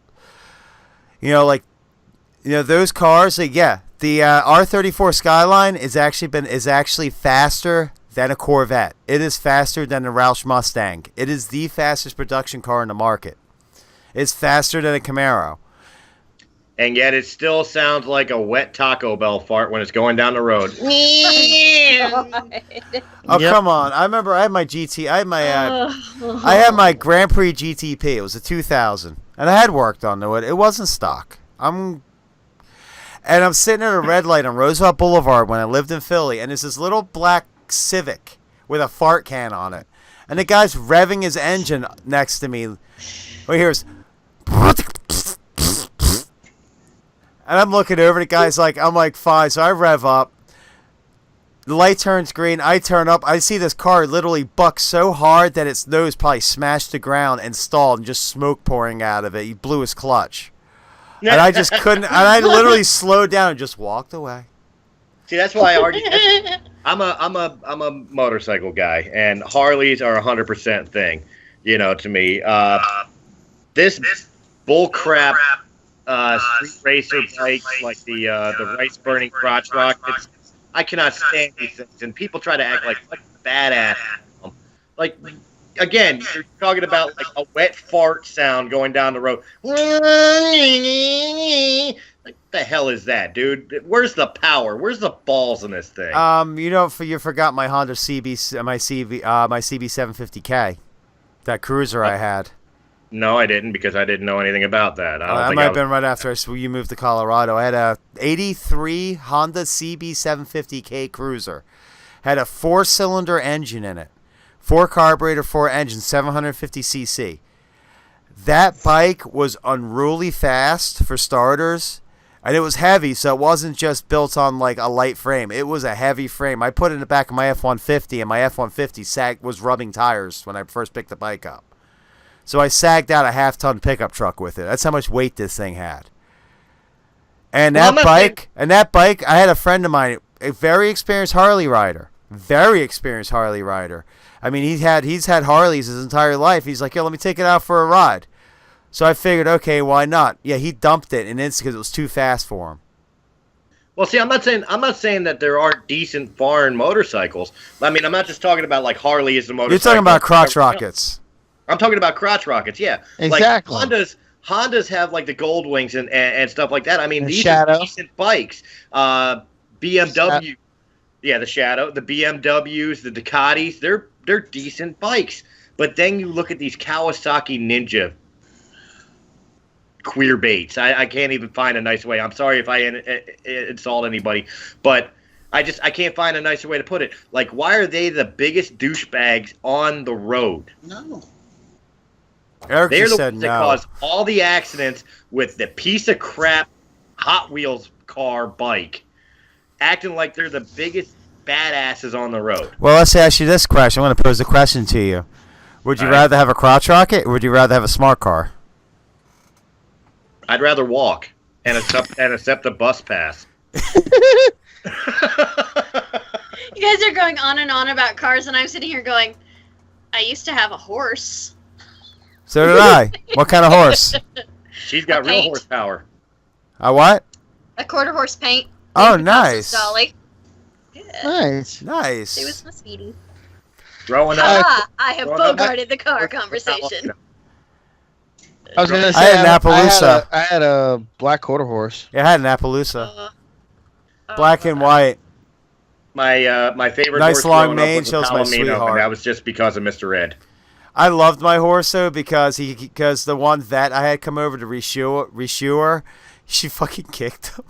Those cars, the R34 Skyline is actually faster than a Corvette. It is faster than the Roush Mustang. It is the fastest production car in the market. It's faster than a Camaro. And yet it still sounds like a wet Taco Bell fart when it's going down the road. Come on. I remember I had my GT. I had my Grand Prix GTP. It was a 2000. And I had worked on it. It wasn't stock. I'm sitting at a red light on Roosevelt Boulevard when I lived in Philly, and there's this little black Civic with a fart can on it. And the guy's revving his engine next to me. Here's... And I'm looking over, the guy's I'm like, fine. So I rev up. The light turns green. I turn up. I see this car literally buck so hard that its nose probably smashed the ground and stalled and just smoke pouring out of it. He blew his clutch. And I just couldn't. And I literally slowed down and just walked away. See, that's why I argue. I'm a motorcycle guy, and Harleys are 100% thing, to me. This bull crap street racer bikes like the rice burning crotch rockets. I cannot stand these things, and people try to act like badass. Like, again, you're talking about like a wet fart sound going down the road. Like, the hell is that, dude? Where's the power? Where's the balls in this thing? You forgot my Honda my CB750K, that cruiser I had. No, I didn't, because I didn't know anything about that. I might have been right after you moved to Colorado. I had a 83 Honda CB750K Cruiser. Had a 4-cylinder engine in it. 4 carburetor, 4 engine, 750cc. That bike was unruly fast for starters, and it was heavy, so it wasn't just built on like a light frame. It was a heavy frame. I put it in the back of my F-150, and my F-150 was rubbing tires when I first picked the bike up. So I sagged out a half-ton pickup truck with it. That's how much weight this thing had. And that bike, I had a friend of mine, a very experienced Harley rider. I mean, he's had Harleys his entire life. He's like, yo, let me take it out for a ride. So I figured, okay, why not? Yeah, he dumped it, and it's because it was too fast for him. Well, see, I'm not saying that there aren't decent foreign motorcycles. I mean, I'm not just talking about like Harley as a motorcycle. You're talking about crotch rockets. I'm talking about crotch rockets. Yeah, exactly. Like Hondas have like the gold wings and stuff like that. I mean, these Shadow. are decent bikes. BMW, the Shadow, the BMWs, the Ducatis, they're decent bikes. But then you look at these Kawasaki Ninja queer baits. I can't even find a nice way. I'm sorry if I insult anybody, but I can't find a nicer way to put it. Like, why are they the biggest douchebags on the road? No. Eric They're the said ones no. that cause all the accidents with the piece of crap Hot Wheels car bike, acting like they're the biggest badasses on the road. Well, let's ask you this question. I'm going to pose a question to you. Would you rather have a crotch rocket, or would you rather have a smart car? I'd rather walk and accept the bus pass. You guys are going on and on about cars, and I'm sitting here going, I used to have a horse. So did I. What kind of horse? She's got real paint. horsepower. A what? A quarter horse paint. Oh, Named nice. Picasso's Dolly. Yeah. Nice. Nice. She was my sweetie. Growing up, Ah, I have Growing up- bogarted the car conversation. I was gonna say I had an Appaloosa. I had a black quarter horse. Yeah, I had an Appaloosa. Uh, Black and white. my favorite Nice horse long growing mane, up was a shows my Palomino, sweetheart. and that was just because of Mr. Ed. I loved my horse though because the one that I had come over to reshoe her, she fucking kicked him.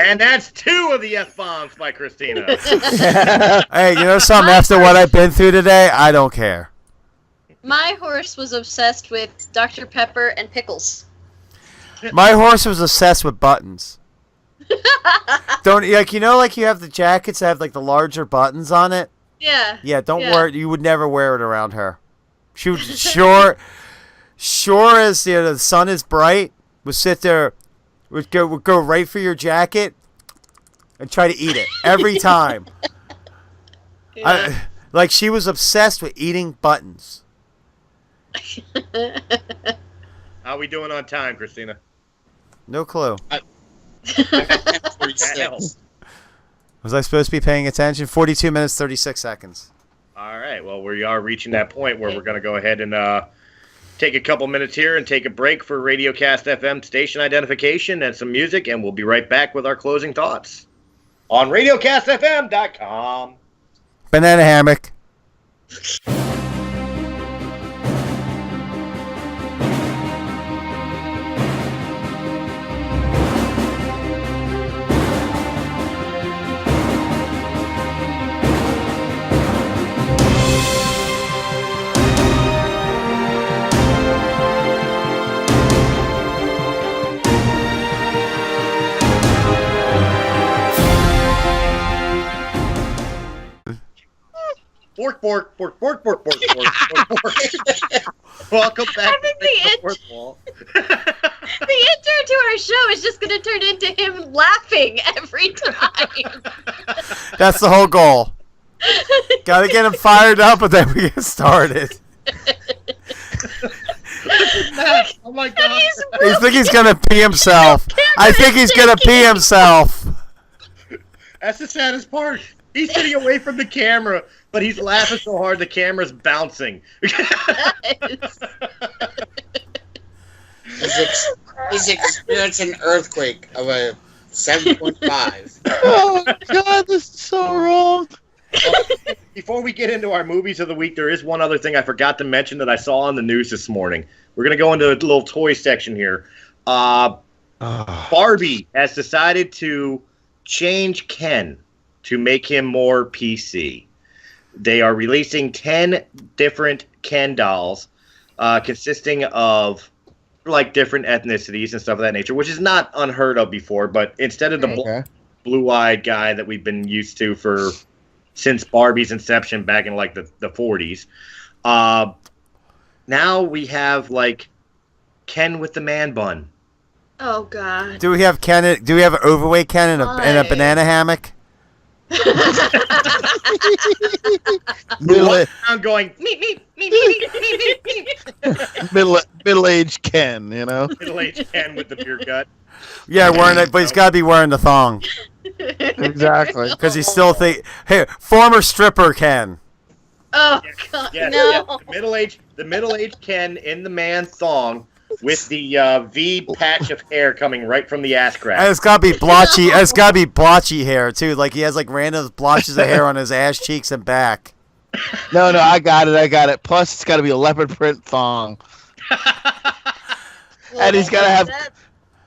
And that's 2 of the F-bombs by Christina. Hey, you know something? After what I've been through today, I don't care. My horse was obsessed with Dr. Pepper and pickles. My horse was obsessed with buttons. Don't you have the jackets that have like the larger buttons on it? Yeah. Yeah, don't wear it. You would never wear it around her. She would sure as the sun is bright, would sit there, would go right for your jacket and try to eat it every time. Yeah. Like she was obsessed with eating buttons. How we doing on time, Christina? No clue. 10:46. Was I supposed to be paying attention? 42 minutes, 36 seconds. All right. Well, we are reaching that point where we're going to go ahead and take a couple minutes here and take a break for RadioCast FM station identification and some music, and we'll be right back with our closing thoughts on RadioCastFM.com. Banana hammock. Bork, bork, bork, bork, bork, bork, bork, bork, bork. Welcome back I think to the fourth wall. the intro to our show is just going to turn into him laughing every time. That's the whole goal. Gotta get him fired up, and then we get started. Oh my god. I think he's gonna pee himself. I think he's gonna pee himself. That's the saddest part. He's sitting away from the camera, but he's laughing so hard the camera's bouncing. He's experienced an earthquake of a 7.5. Oh God, this is so wrong. Before we get into our movies of the week, there is one other thing I forgot to mention that I saw on the news this morning. We're going to go into a little toy section here. Barbie has decided to change Ken to make him more PC. They are releasing 10 different Ken dolls consisting of like different ethnicities and stuff of that nature, which is not unheard of before, but instead of the blue-eyed guy that we've been used to since Barbie's inception back in like the 40s. Now we have like Ken with the man bun. Oh God. Do we have Ken? Do we have an overweight Ken in a banana hammock? I'm going me. Middle-aged Ken, you know. Middle-aged Ken with the beer gut. Yeah, wearing it, but he's got to be wearing the thong Exactly. because he's still former stripper Ken. Oh God, Yes, no. yes. the middle-aged Ken in the man thong with the V patch of hair coming right from the ass crack. And it's gotta be blotchy. It's gotta be blotchy hair too. Like he has like random blotches of hair on his ass cheeks and back. No, I got it. Plus, it's got to be a leopard print thong. And he's gotta have.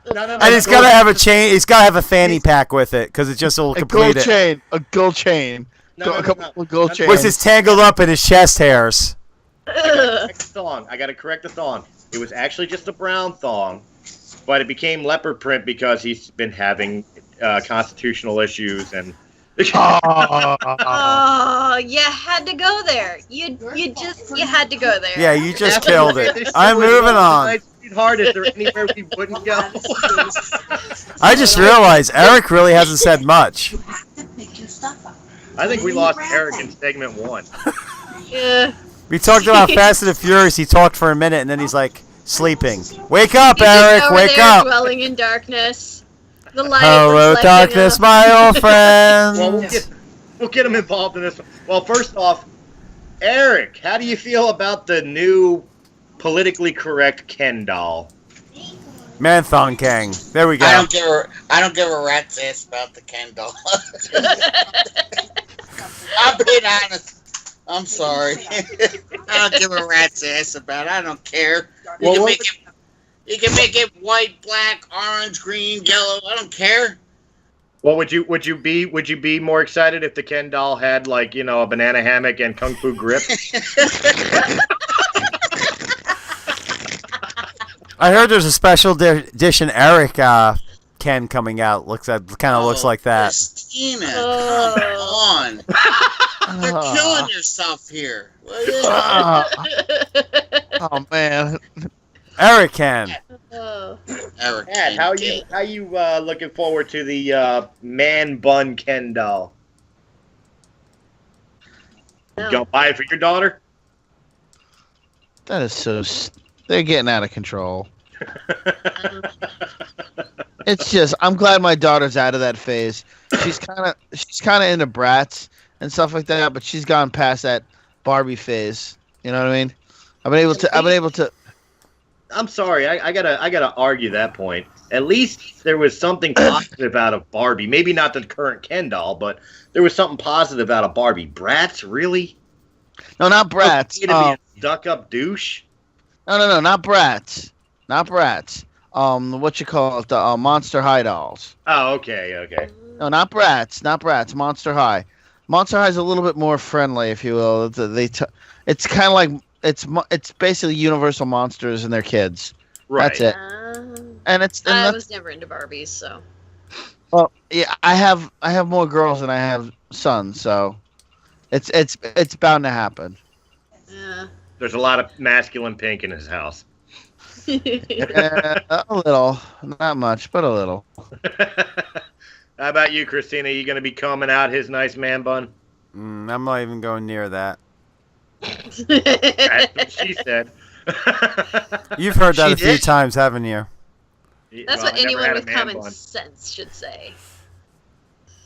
And he's gotta have a chain. He's gotta have a fanny pack with it because it just will complete it. A gold chain. A couple of gold chains. Which is tangled up in his chest hairs. I gotta correct the thong. It was actually just a brown thong, but it became leopard print because he's been having constitutional issues and. Oh, you had to go there. You had to go there. Yeah, you just killed it. I'm moving on. Sweetheart, is there anywhere we wouldn't go? I just realized Eric really hasn't said much. I think we lost Eric in segment 1. Yeah. We talked about Fast and the Furious. He talked for a minute and then he's like sleeping. Wake up, He's Eric! over Wake there up! Dwelling in darkness. The light Hello, reflecting darkness, off. my old friend. Well, we'll get him involved in this one. Well, first off, Eric, how do you feel about the new politically correct Ken doll? Man Thong Kang. There we go. I don't give a rat's ass about the Ken doll. I'm being honest. I'm sorry. I don't give a rat's ass about it. I don't care. You can make it white, black, orange, green, yellow. I don't care. Well, would you be more excited if the Ken doll had like a banana hammock and kung fu grip? I heard there's a special edition Eric Ken coming out. Looks like that. Christina, come on! You're killing yourself here. Oh man. Eric Ken. Eric Ken, how you looking forward to the man bun Ken doll? You gonna buy it for your daughter? That is so. They're getting out of control. It's just. I'm glad my daughter's out of that phase. She's kind of into brats and stuff like that, but she's gone past that Barbie phase. You know what I mean? I've been able to. I'm sorry, I gotta argue that point. At least there was something positive out of Barbie. Maybe not the current Ken doll, but there was something positive out of Barbie. Brats, really? No, not brats. To be a stuck-up douche? No, not brats. Not brats. What you call it? The Monster High dolls. Oh, okay. No, not brats. Monster High. Monster High is a little bit more friendly, if you will. It's kind of like it's basically Universal Monsters and their kids. Right. That's it. I was never into Barbies, so. Well, yeah, I have more girls than I have sons, so it's bound to happen. Yeah. There's a lot of masculine pink in his house. A little, not much, but a little. How about you, Christina? You gonna be combing out his nice man bun? I'm not even going near that. That's what she said. You've heard that a few times, haven't you? That's what anyone with common sense should say.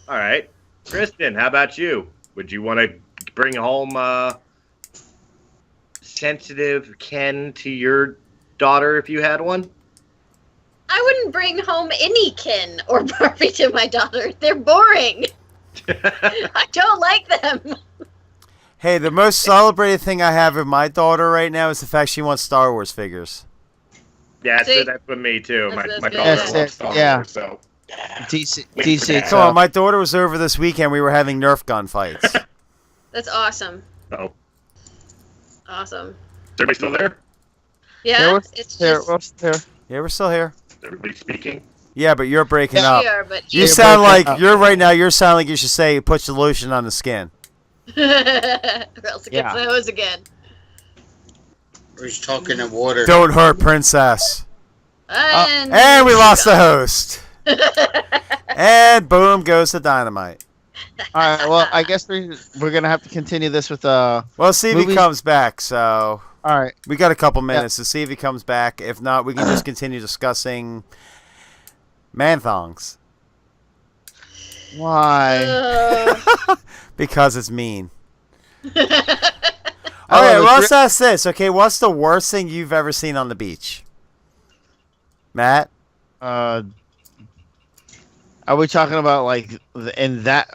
All right. Christen, how about you? Would you want to bring home sensitive Ken to your daughter if you had one? I wouldn't bring home any Ken or Barbie to my daughter. They're boring. I don't like them. Hey, the most celebrated thing I have with my daughter right now is the fact she wants Star Wars figures. Yeah, that's with me too. My daughter loves Star Wars, so. DC. Come on, my daughter was over this weekend. We were having Nerf gun fights. That's awesome. Oh. Awesome. Is everybody still there? Yeah, it's just... Yeah, we're still here. Is everybody speaking? Yeah, but you're breaking up. We are, but you sound like you sound like you should say put the lotion on the skin. or else it gets the hose again. Or he's talking in water. Don't hurt, princess. And we lost the host. And boom goes the dynamite. All right. Well, I guess we're gonna have to continue this with Well, see if he comes back. So. All right. We got a couple minutes to see if he comes back. If not, we can just continue discussing man thongs. Why? Because it's mean. Okay, let's ask this. Okay, what's the worst thing you've ever seen on the beach? Matt? Are we talking about like in that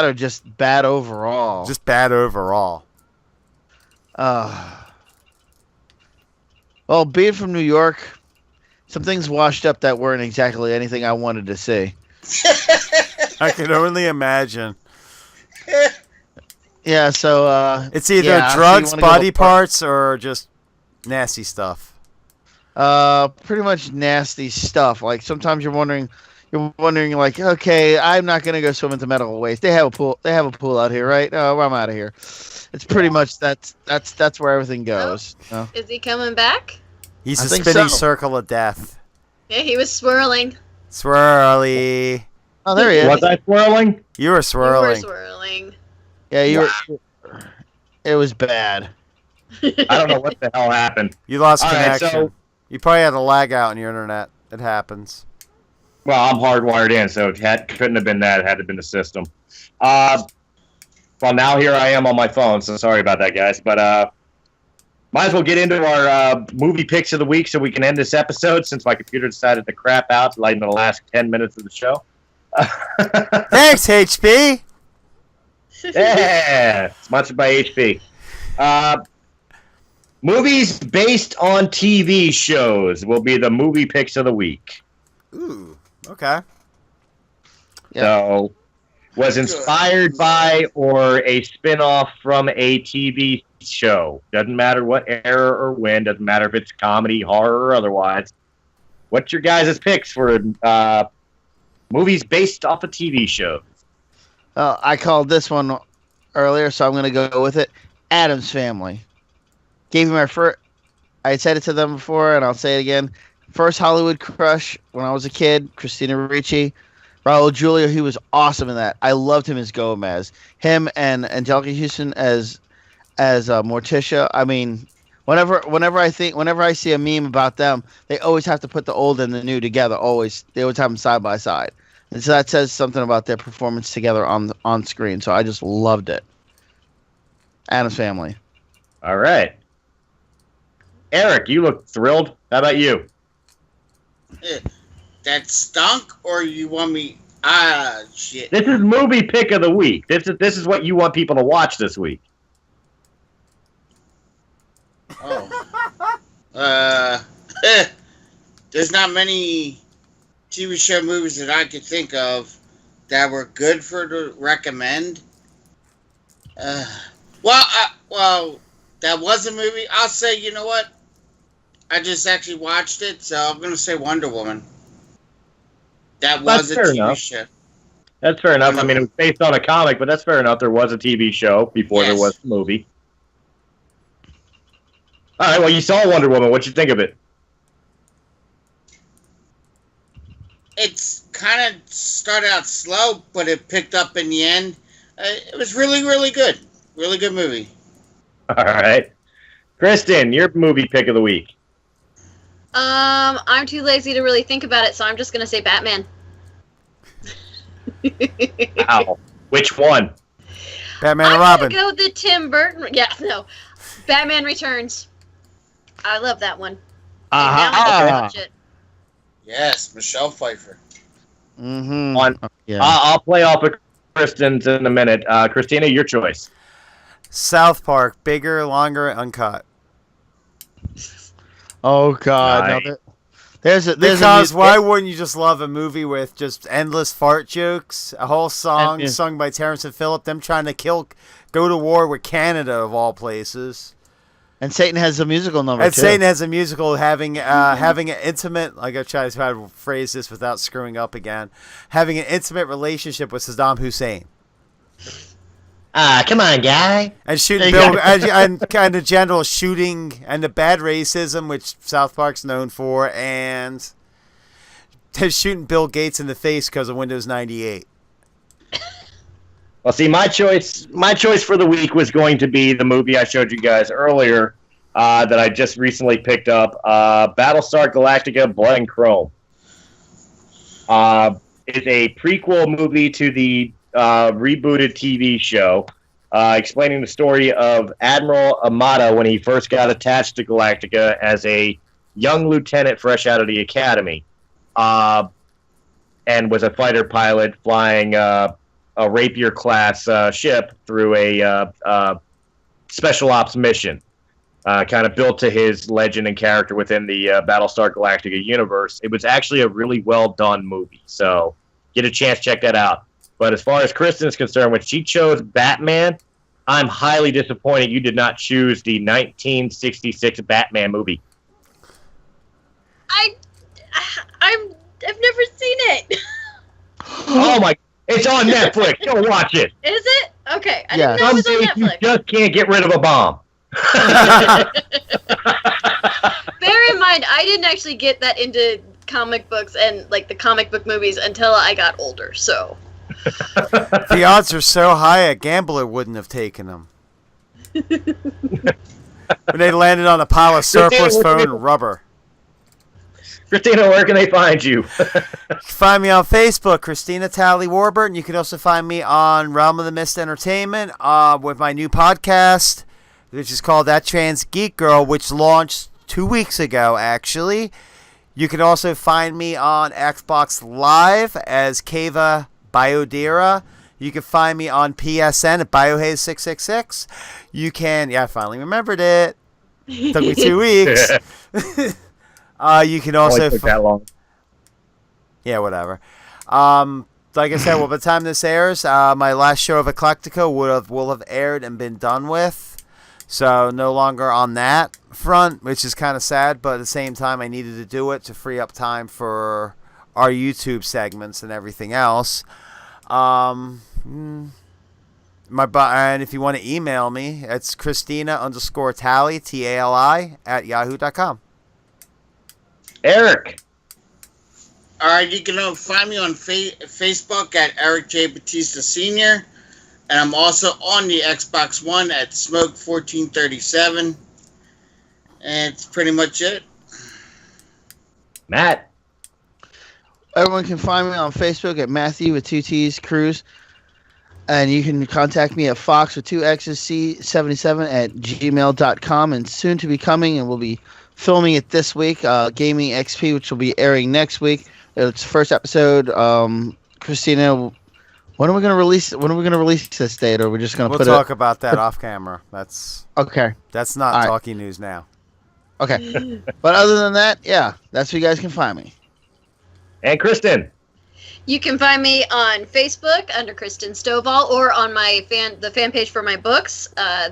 or just bad overall? Just bad overall. Well, being from New York, some things washed up that weren't exactly anything I wanted to see. I can only imagine. Yeah, so it's either drugs, body parts, or just nasty stuff. Pretty much nasty stuff. Like sometimes you're wondering like, okay, I'm not gonna go swim at the medical waste. They have a pool. They have a pool out here, right? Oh, I'm out of here. It's pretty much that's where everything goes. Oh. Is he coming back? He's a spinning circle of death. Yeah, he was swirling. Swirly. Oh, there he is. Was I swirling? You were swirling. You were swirling. Yeah, you were. It was bad. I don't know what the hell happened. You lost All connection. Right, so, you probably had a lag out on your internet. It happens. Well, I'm hardwired in, so it couldn't have been that. It had to have been the system. Well, now here I am on my phone, so sorry about that, guys. But might as well get into our movie picks of the week so we can end this episode since my computer decided to crap out like in the last 10 minutes of the show. Thanks, HP. Yeah, sponsored by HP. Movies based on TV shows will be the movie picks of the week. Ooh, okay. So, was inspired by or a spin-off from a TV show. Doesn't matter what era or when. Doesn't matter if it's comedy, horror, or otherwise. What's your guys' picks for movies based off of TV shows? I called this one earlier, so I'm going to go with it. Addams Family. Gave me my first. I said it to them before, and I'll say it again. First Hollywood crush when I was a kid. Christina Ricci. Raul Julia, he was awesome in that. I loved him as Gomez. Him and Angelica Houston as Morticia. I mean, whenever I see a meme about them, they always have to put the old and the new together. Always, they always have them side by side, and so that says something about their performance together on screen. So I just loved it. Addams Family. All right, Eric, you look thrilled. How about you? That stunk, or you want me? Shit. This is movie pick of the week. This is what you want people to watch this week. Oh. There's not many TV show movies that I could think of that were good to recommend. Well, that was a movie. I'll say, you know what? I just actually watched it, so I'm going to say Wonder Woman. That was a TV show. That's fair enough. I mean, it was based on a comic, but that's fair enough. There was a TV show before there was a movie. All right, well, you saw Wonder Woman. What'd you think of it? It's kind of started out slow, but it picked up in the end. It was really, really good. Really good movie. All right. Christen, your movie pick of the week. I'm too lazy to really think about it, so I'm just gonna say Batman. Wow. Which one? Batman and Robin. I'm gonna go the Tim Burton. Yeah, no. Batman Returns. I love that one. Now I can watch it. Yes, Michelle Pfeiffer. Mm-hmm. Yeah. I'll play off of Christen's in a minute. Christina, your choice. South Park, bigger, longer, uncut. Oh God! Right. Because why wouldn't you just love a movie with just endless fart jokes, a whole song sung by Terrence and Phillip, them trying to go to war with Canada of all places, and Satan has a musical number. And too. Satan has a musical having an intimate, like I try to phrase this without screwing up again, having an intimate relationship with Saddam Hussein. Come on, guy. And shooting and kind of general shooting and the bad racism, which South Park's known for, and shooting Bill Gates in the face because of Windows 98. Well, see, my choice for the week was going to be the movie I showed you guys earlier that I just recently picked up, Battlestar Galactica: Blood and Chrome. It's a prequel movie to the rebooted TV show. explaining the story of Admiral Amata when he first got attached to Galactica as a young lieutenant fresh out of the academy, and was a fighter pilot flying a Rapier-class ship through a special ops mission. Kind of built to his legend and character within the Battlestar Galactica universe. It was actually a really well-done movie, so get a chance, check that out. But as far as Christen is concerned, when she chose Batman, I'm highly disappointed you did not choose the 1966 Batman movie. I've never seen it. Oh my! It's on Netflix. Go watch it. Is it? Okay, I didn't know it was on Netflix. You just can't get rid of a bomb. Bear in mind, I didn't actually get that into comic books and like the comic book movies until I got older. So the odds are so high, a gambler wouldn't have taken them. When they landed on a pile of surplus phone rubber. Christina, where can they find you? You can find me on Facebook, Christina Talley Warburton. You can also find me on Realm of the Mist Entertainment with my new podcast, which is called That Trans Geek Girl, which launched 2 weeks ago, actually. You can also find me on Xbox Live as Kava Biodira. You can find me on PSN at Biohaze666. You can... Yeah, I finally remembered it. Took me 2 weeks. You can also... took that long. Yeah, whatever. Like I said, well, by the time this airs, my last show of Eclectica will have aired and been done with. So no longer on that front, which is kind of sad, but at the same time I needed to do it to free up time for our YouTube segments and everything else. And if you want to email me, it's Christina_Talley, Tali, @yahoo.com. Eric. All right, you can find me on Facebook at Eric J. Batista Sr., and I'm also on the Xbox One at Smoke1437. And it's pretty much it. Matt. Everyone can find me on Facebook at Matthew with 2 T's Cruz. And you can contact me at Fox with 2 X's C77 at gmail.com. And soon to be coming, and we'll be filming it this week, Gaming XP, which will be airing next week. It's the first episode. Christina, when are we going to release this date, or are we just going to We'll talk about that off camera. That's okay. That's not All right. talking news now. Okay. But other than that, yeah, that's where you guys can find me. And Christen. you can find me on Facebook under Christen Stovall, or on the fan page for my books,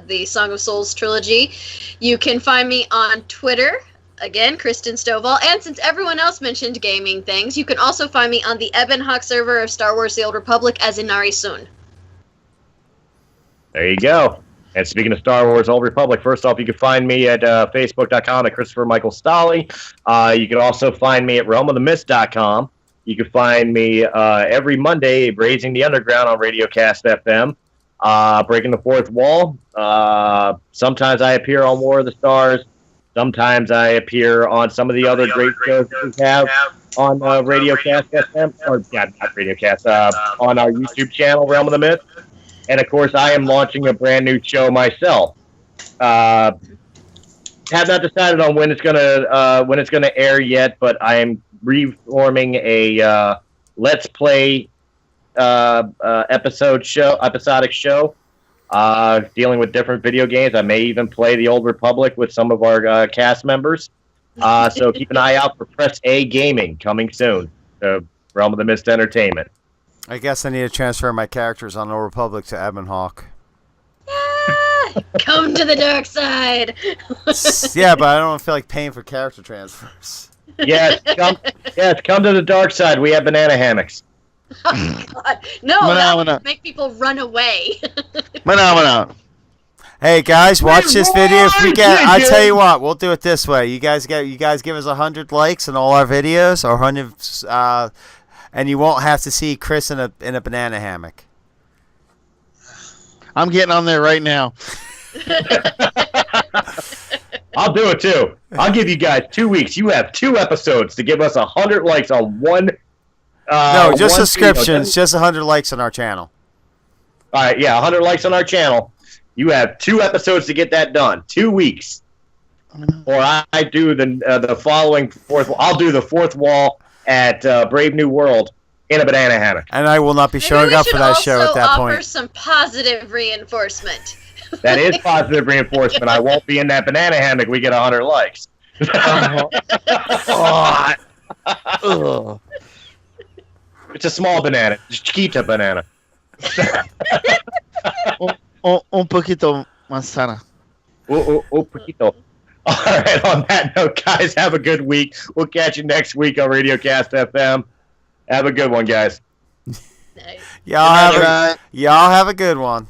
the Song of Souls trilogy. You can find me on Twitter. Again, Christen Stovall. And since everyone else mentioned gaming things, you can also find me on the Ebon Hawk server of Star Wars The Old Republic as Inari Sun. There you go. And speaking of Star Wars Old Republic, first off, you can find me at Facebook.com at Christopher Michael Stolley. You can also find me at RealmOfTheMist.com. You can find me every Monday Raising the Underground on Radiocast FM. Breaking the Fourth Wall. Sometimes I appear on War of the Stars. Sometimes I appear on some of the other great shows that we have on Radiocast FM. Or, yeah, not Radiocast. On our YouTube channel, Realm of the Myth. And, of course, I am launching a brand new show myself. Have not decided on when it's gonna air yet, but I am reforming a Let's Play episodic show. Dealing with different video games. I may even play the Old Republic with some of our cast members. So keep an eye out for Press A Gaming coming soon. Realm of the Mist Entertainment. I guess I need to transfer my characters on Old Republic to Ebon Hawk. Come to the dark side. Yeah, but I don't feel like paying for character transfers. Yes, come to the dark side. We have banana hammocks. Oh, God. No, that would make people run away. Hey guys, watch this video. If we get, I tell you what, we'll do it this way. You guys give us 100 likes on all our videos, or 100, and you won't have to see Chris in a banana hammock. I'm getting on there right now. I'll do it too. I'll give you guys 2 weeks. You have 2 episodes to give us 100 likes on one. No, just subscriptions. Just 100 likes on our channel. All right, yeah, 100 likes on our channel. You have 2 episodes to get that done. 2 weeks. Or I do the following fourth. I'll do the fourth wall at Brave New World in a banana hammock. And I will not be showing up for that show at that point. Offer some positive reinforcement. That is positive reinforcement. I won't be in that banana hammock. We get 100 likes. It's a small banana. Chiquita banana. Un poquito manzana. Un poquito. All right, on that note, guys, have a good week. We'll catch you next week on RadioCast FM. Have a good one, guys. Nice. Y'all have a good one.